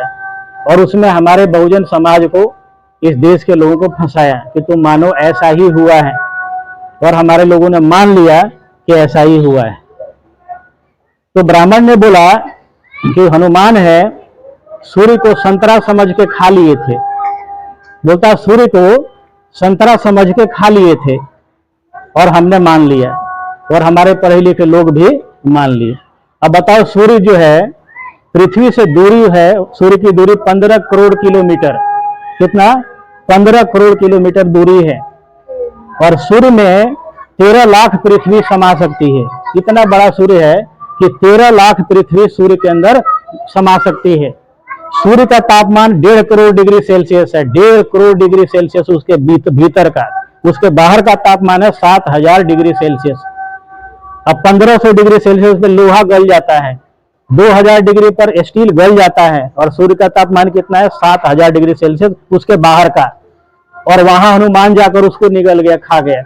और उसमें हमारे बहुजन समाज को, इस देश के लोगों को फंसाया कि तुम मानो ऐसा ही हुआ है। और हमारे लोगों ने मान लिया कि ऐसा ही हुआ है। तो ब्राह्मण ने बोला कि हनुमान है, सूर्य को संतरा समझ के खा लिए थे। बोलता सूर्य को संतरा समझ के खा लिए थे और हमने मान लिया, और हमारे पढ़े लिखे लोग भी मान लिए। अब बताओ, सूर्य जो है पृथ्वी से दूरी है, सूर्य की दूरी 15 करोड़ किलोमीटर। कितना? 15 करोड़ किलोमीटर दूरी है। और सूर्य में 13 लाख पृथ्वी समा सकती है। इतना बड़ा सूर्य है कि 13 लाख पृथ्वी सूर्य के अंदर समा सकती है। सूर्य का तापमान 1.5 करोड़ डिग्री सेल्सियस है। 1.5 करोड़ डिग्री सेल्सियस उसके भीतर का। उसके बाहर का तापमान है 7000 डिग्री सेल्सियस। अब 1500 डिग्री सेल्सियस पे लोहा गल जाता है, 2000 डिग्री पर स्टील गल जाता है। और सूर्य का तापमान कितना है? 7000 डिग्री सेल्सियस उसके बाहर का। और वहां हनुमान जाकर उसको निगल गया, खा गया।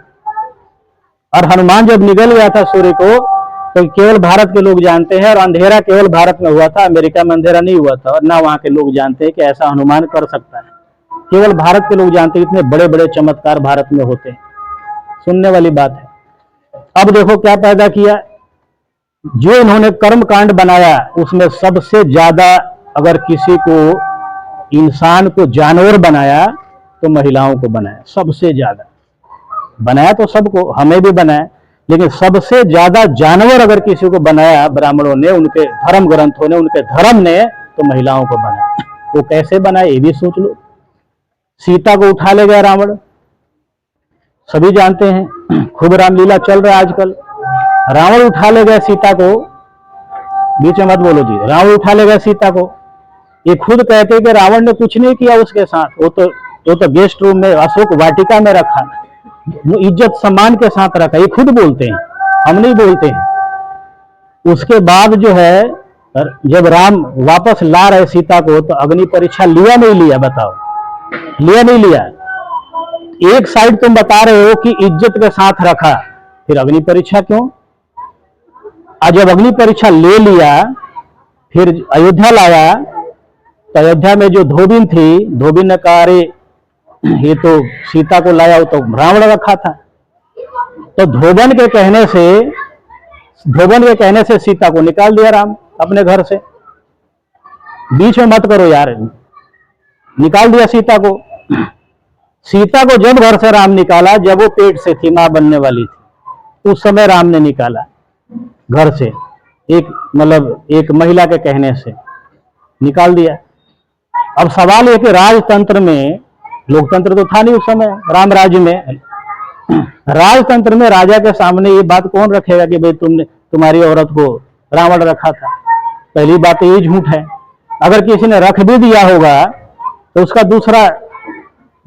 और हनुमान जब निगल गया था सूर्य को, तो केवल भारत के लोग जानते हैं। और अंधेरा केवल भारत में हुआ था, अमेरिका में अंधेरा नहीं हुआ था। और ना वहां के लोग जानते हैं कि ऐसा हनुमान कर सकता है। केवल भारत के लोग जानते हैं। इतने बड़े बड़े चमत्कार भारत में होते हैं, सुनने वाली बात है। अब देखो क्या पैदा किया। जो इन्होंने कर्म कांड बनाया, उसमें सबसे ज्यादा अगर किसी को, इंसान को जानवर बनाया तो महिलाओं को बनाया। सबसे ज्यादा बनाया तो सबको, हमें भी बनाया, लेकिन सबसे ज्यादा जानवर अगर किसी को बनाया ब्राह्मणों ने, उनके धर्म ग्रंथों ने, उनके धर्म ने, तो महिलाओं को बनाया। वो कैसे बनाए ये भी सोच लो। सीता को उठा ले गया रावण, सभी जानते हैं, खूब रामलीला चल रहा है आजकल। रावण उठा ले गया सीता को, बीच में मत बोलो जी, रावण उठा ले गया सीता को। ये खुद कहते कि रावण ने कुछ नहीं किया उसके साथ, वो तो गेस्ट रूम में, अशोक वाटिका में रखा, वो इज्जत सम्मान के साथ रखा। ये खुद बोलते हैं, हम नहीं बोलते हैं। उसके बाद जो है, जब राम वापस ला रहे सीता को, तो अग्नि परीक्षा लिया नहीं लिया? बताओ, लिया नहीं लिया? एक साइड तुम बता रहे हो कि इज्जत के साथ रखा, फिर अग्नि परीक्षा क्यों? आज जब अग्नि परीक्षा ले लिया, फिर अयोध्या लाया, तो अयोध्या में जो धोबिन थी, धोबिन ने कहा अरे ये तो सीता को लाया, वो तो रावण रखा था। तो धोबन के कहने से सीता को निकाल दिया राम अपने घर से। बीच में मत करो यार, निकाल दिया सीता को। सीता को जब घर से राम निकाला, जब वो पेट से थी, मां बनने वाली थी, उस समय राम ने निकाला घर से, एक महिला के कहने से निकाल दिया। अब सवाल है कि राजतंत्र में, लोकतंत्र तो था नहीं उस समय, राम राज्य में, राजतंत्र में राजा के सामने ये बात कौन रखेगा कि भाई तुम्हारी औरत को रावण रखा था? पहली बात तो ये झूठ है। अगर किसी ने रख भी दिया होगा तो उसका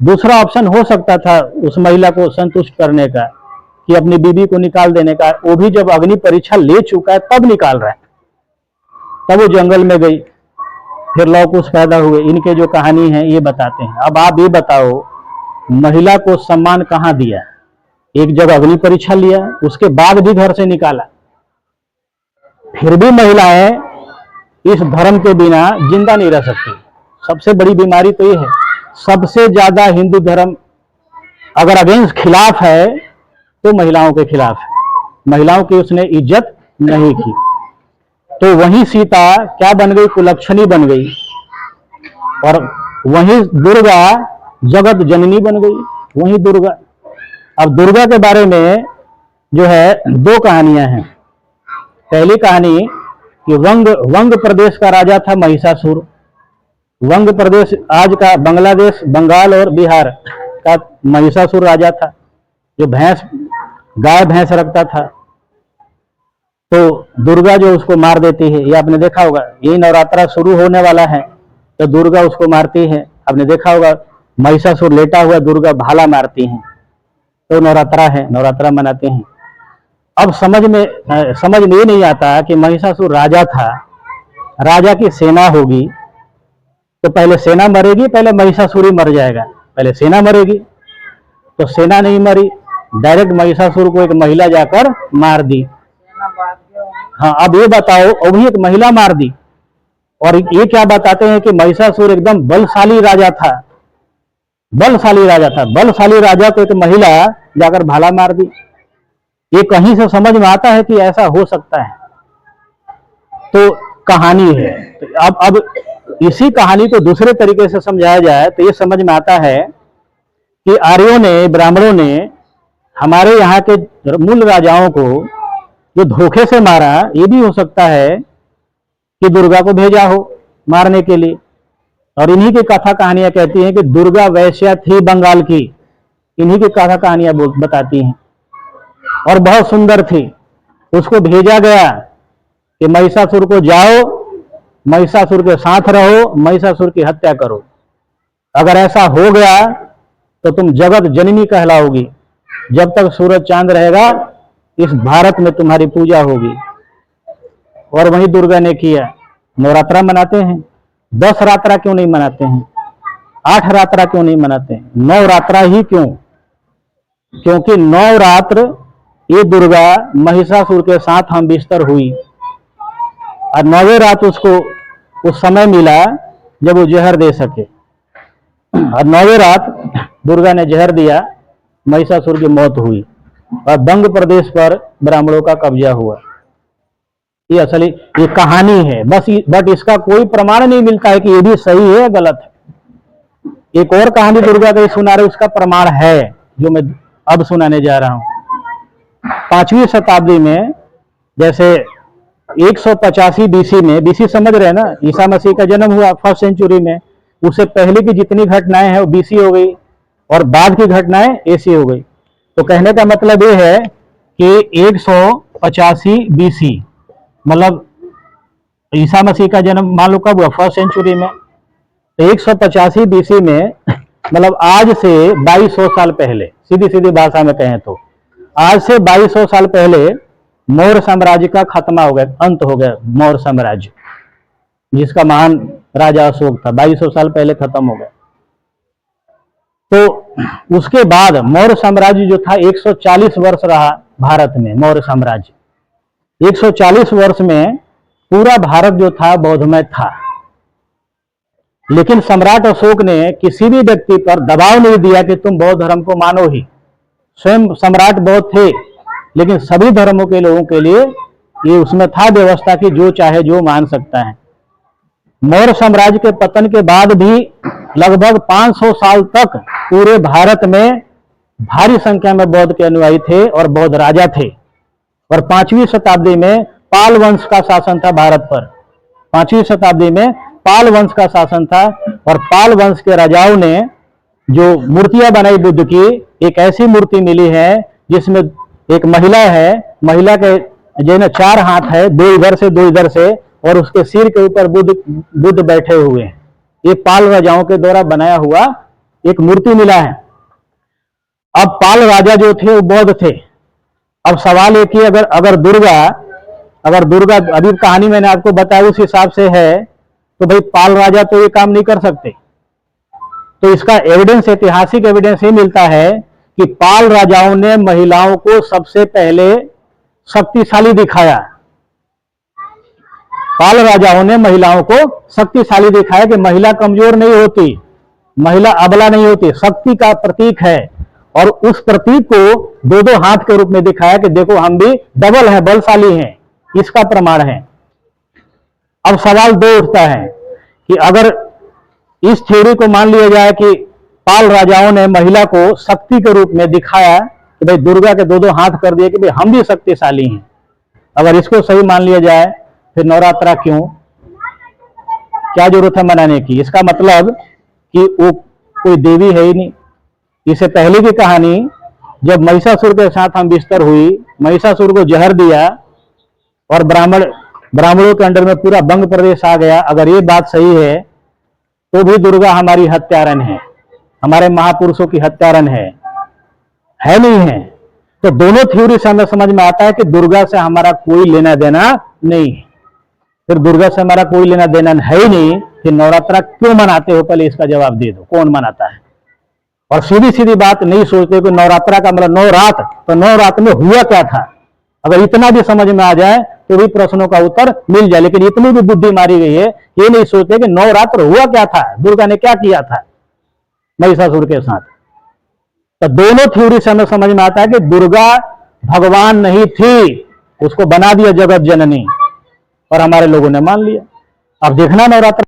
दूसरा ऑप्शन हो सकता था उस महिला को संतुष्ट करने का, कि अपनी बीवी को निकाल देने का। वो भी जब अग्नि परीक्षा ले चुका है तब निकाल रहा है। तब वो जंगल में गई, फिर लव कुश पैदा हुए। इनके जो कहानी है ये बताते हैं। अब आप ये बताओ, महिला को सम्मान कहाँ दिया? एक जगह अग्नि परीक्षा लिया, उसके बाद भी घर से निकाला। फिर भी महिलाएं इस धर्म के बिना जिंदा नहीं रह सकती। सबसे बड़ी बीमारी तो ये है। सबसे ज्यादा हिंदू धर्म अगर अगेंस्ट खिलाफ है तो महिलाओं के खिलाफ है। महिलाओं की उसने इज्जत नहीं की। तो वहीं सीता क्या बन गई? कुलक्षणी बन गई। और वहीं दुर्गा जगत जननी बन गई। वहीं दुर्गा। अब दुर्गा के बारे में जो है दो कहानियां हैं। पहली कहानी कि वंग प्रदेश का राजा था महिषासुर। वंग प्रदेश आज का बांग्लादेश, बंगाल और बिहार का महिषासुर राजा था, जो गाय भैंस रखता था। तो दुर्गा जो उसको मार देती है, ये आपने देखा होगा। यही नवरात्रा शुरू होने वाला है तो दुर्गा उसको मारती है। आपने देखा होगा महिषासुर लेटा हुआ, दुर्गा भाला मारती हैं। तो नवरात्रा है, नवरात्रा मनाते हैं। अब समझ में ये नहीं आता कि महिषासुर राजा था, राजा की सेना होगी तो पहले सेना मरेगी, पहले महिषासुर ही मर जाएगा? पहले सेना मरेगी। तो सेना नहीं मरी, डायरेक्ट महिषासुर को एक महिला जाकर मार दी। हाँ, अब ये बताओ, अभी एक महिला मार दी। और ये क्या बताते हैं कि महिषासुर एकदम बलशाली राजा था। बलशाली राजा को एक महिला जाकर भाला मार दी। ये कहीं से समझ में आता है कि ऐसा हो सकता है? तो कहानी है। तो अब इसी कहानी को दूसरे तरीके से समझाया जाए तो ये समझ में आता है कि आर्यों ने, ब्राह्मणों ने हमारे यहाँ के मूल राजाओं को जो धोखे से मारा, ये भी हो सकता है कि दुर्गा को भेजा हो मारने के लिए। और इन्हीं की कथा कहानियां कहती हैं कि दुर्गा वैश्या थी बंगाल की। इन्हीं की कथा कहानियां बताती हैं और बहुत सुंदर थी। उसको भेजा गया कि महिषासुर को जाओ, महिषासुर के साथ रहो, महिषासुर की हत्या करो। अगर ऐसा हो गया तो तुम जगत जननी कहलाओगी। जब तक सूरज चांद रहेगा इस भारत में तुम्हारी पूजा होगी। और वही दुर्गा ने किया। नवरात्रा मनाते हैं। 10 रात्रा क्यों नहीं मनाते हैं? 8 रात्रा क्यों नहीं मनाते हैं? 9 रात्रा ही क्यों? क्योंकि 9 रात्र ये दुर्गा महिषासुर के साथ हम बिस्तर हुई। और 9वें रात उसको उस समय मिला जब वो जहर दे सके। और 9वें रात दुर्गा ने जहर दिया, महिषासुर की मौत हुई और बंग प्रदेश पर ब्राह्मणों का कब्जा हुआ। ये असली ये कहानी है बस। बट इसका कोई प्रमाण नहीं मिलता है कि ये भी सही है या गलत है। एक और कहानी दुर्गा का सुना रहे, उसका प्रमाण है जो मैं अब सुनाने जा रहा हूं। 5वीं शताब्दी में, जैसे 185 बीसी में, बीसी समझ रहे हैं ना, ईसा मसीह का जन्म हुआ 1st सेंचुरी में। उससे पहले की जितनी घटनाएं हैं वो बीसी हो गई और बाद की घटनाएं एसी हो गई। तो कहने का मतलब ये है कि 185 बीसी मतलब ईसा मसीह का जन्म मान लो कब हुआ? 1st सेंचुरी में। तो 185 बीसी में मतलब आज से 2200 साल पहले, सीधी सीधी भाषा में कहें तो आज से 2200 साल पहले मौर्य साम्राज्य का खत्मा हो गया, अंत हो गया। मौर्य साम्राज्य जिसका महान राजा अशोक था, 2200 साल पहले खत्म हो गया। तो उसके बाद मौर्य साम्राज्य जो था 140 वर्ष रहा भारत में। मौर्य साम्राज्य 140 वर्ष में पूरा भारत जो था बौद्धमय था। लेकिन सम्राट अशोक ने किसी भी व्यक्ति पर दबाव नहीं दिया कि तुम बौद्ध धर्म को मानो ही। स्वयं सम्राट बौद्ध थे, लेकिन सभी धर्मों के लोगों के लिए ये उसमें था व्यवस्था कि जो चाहे जो मान सकता है। मौर्य साम्राज्य के पतन के बाद भी लगभग 500 साल तक पूरे भारत में भारी संख्या में बौद्ध के अनुयायी थे और बौद्ध राजा थे। और 5वीं शताब्दी में पाल वंश का शासन था भारत पर। 5वीं शताब्दी में पाल वंश का शासन था और पाल वंश के राजाओं ने जो मूर्तियां बनाई बुद्ध की, एक ऐसी मूर्ति मिली है जिसमें एक महिला है, महिला के जो 4 हाथ है, 2 इधर से 2 इधर से, और उसके सिर के ऊपर बुद्ध बैठे हुए हैं। ये पाल राजाओं के द्वारा बनाया हुआ एक मूर्ति मिला है। अब पाल राजा जो थे वो बौद्ध थे। अब सवाल है कि अगर दुर्गा अभी कहानी मैंने आपको बताया उस हिसाब से है, तो भाई पाल राजा तो ये काम नहीं कर सकते। तो इसका एविडेंस, ऐतिहासिक एविडेंस ये मिलता है कि पाल राजाओं ने महिलाओं को सबसे पहले शक्तिशाली दिखाया। पाल राजाओं ने महिलाओं को शक्तिशाली दिखाया कि महिला कमजोर नहीं होती, महिला अबला नहीं होती, शक्ति का प्रतीक है। और उस प्रतीक को दो दो हाथ के रूप में दिखाया कि देखो हम भी डबल हैं, बलशाली हैं, इसका प्रमाण है। अब सवाल दो उठता है कि अगर इस थ्योरी को मान लिया जाए कि पाल राजाओं ने महिला को शक्ति के रूप में दिखाया कि भाई दुर्गा के दो दो हाथ कर दिए कि भाई हम भी शक्तिशाली हैं, अगर इसको सही मान लिया जाए, फिर नवरात्रा क्यों, क्या जरूरत है मनाने की? इसका मतलब कि वो कोई देवी है ही नहीं। इससे पहले की कहानी, जब महिषासुर के साथ हम बिस्तर हुई, महिषासुर को जहर दिया और ब्राह्मणों के अंडर में पूरा बंग प्रदेश आ गया। अगर ये बात सही है तो भी दुर्गा हमारी हत्यारन है, हमारे महापुरुषों की हत्यारन है नहीं है? तो दोनों थ्योरी से हमें समझ में आता है कि दुर्गा से हमारा कोई लेना देना नहीं है। फिर दुर्गा से हमारा कोई लेना देना है ही नहीं, फिर नवरात्रा क्यों मनाते हो? पहले इसका जवाब दे दो, कौन मनाता है? और सीधी सीधी बात नहीं सोचते कि नवरात्रा का मतलब 9 रात, तो 9 रात में हुआ क्या था? अगर इतना भी समझ में आ जाए तो भी प्रश्नों का उत्तर मिल जाए। लेकिन इतनी भी बुद्धि मारी गई है, ये नहीं सोचते कि नवरात्र हुआ क्या था, दुर्गा ने क्या किया था महिषासुर के साथ। तो दोनों थ्योरी से हमें समझ में आता है कि दुर्गा भगवान नहीं थी, उसको बना दिया जगत जननी, और हमारे लोगों ने मान लिया। अब देखना नवरात्र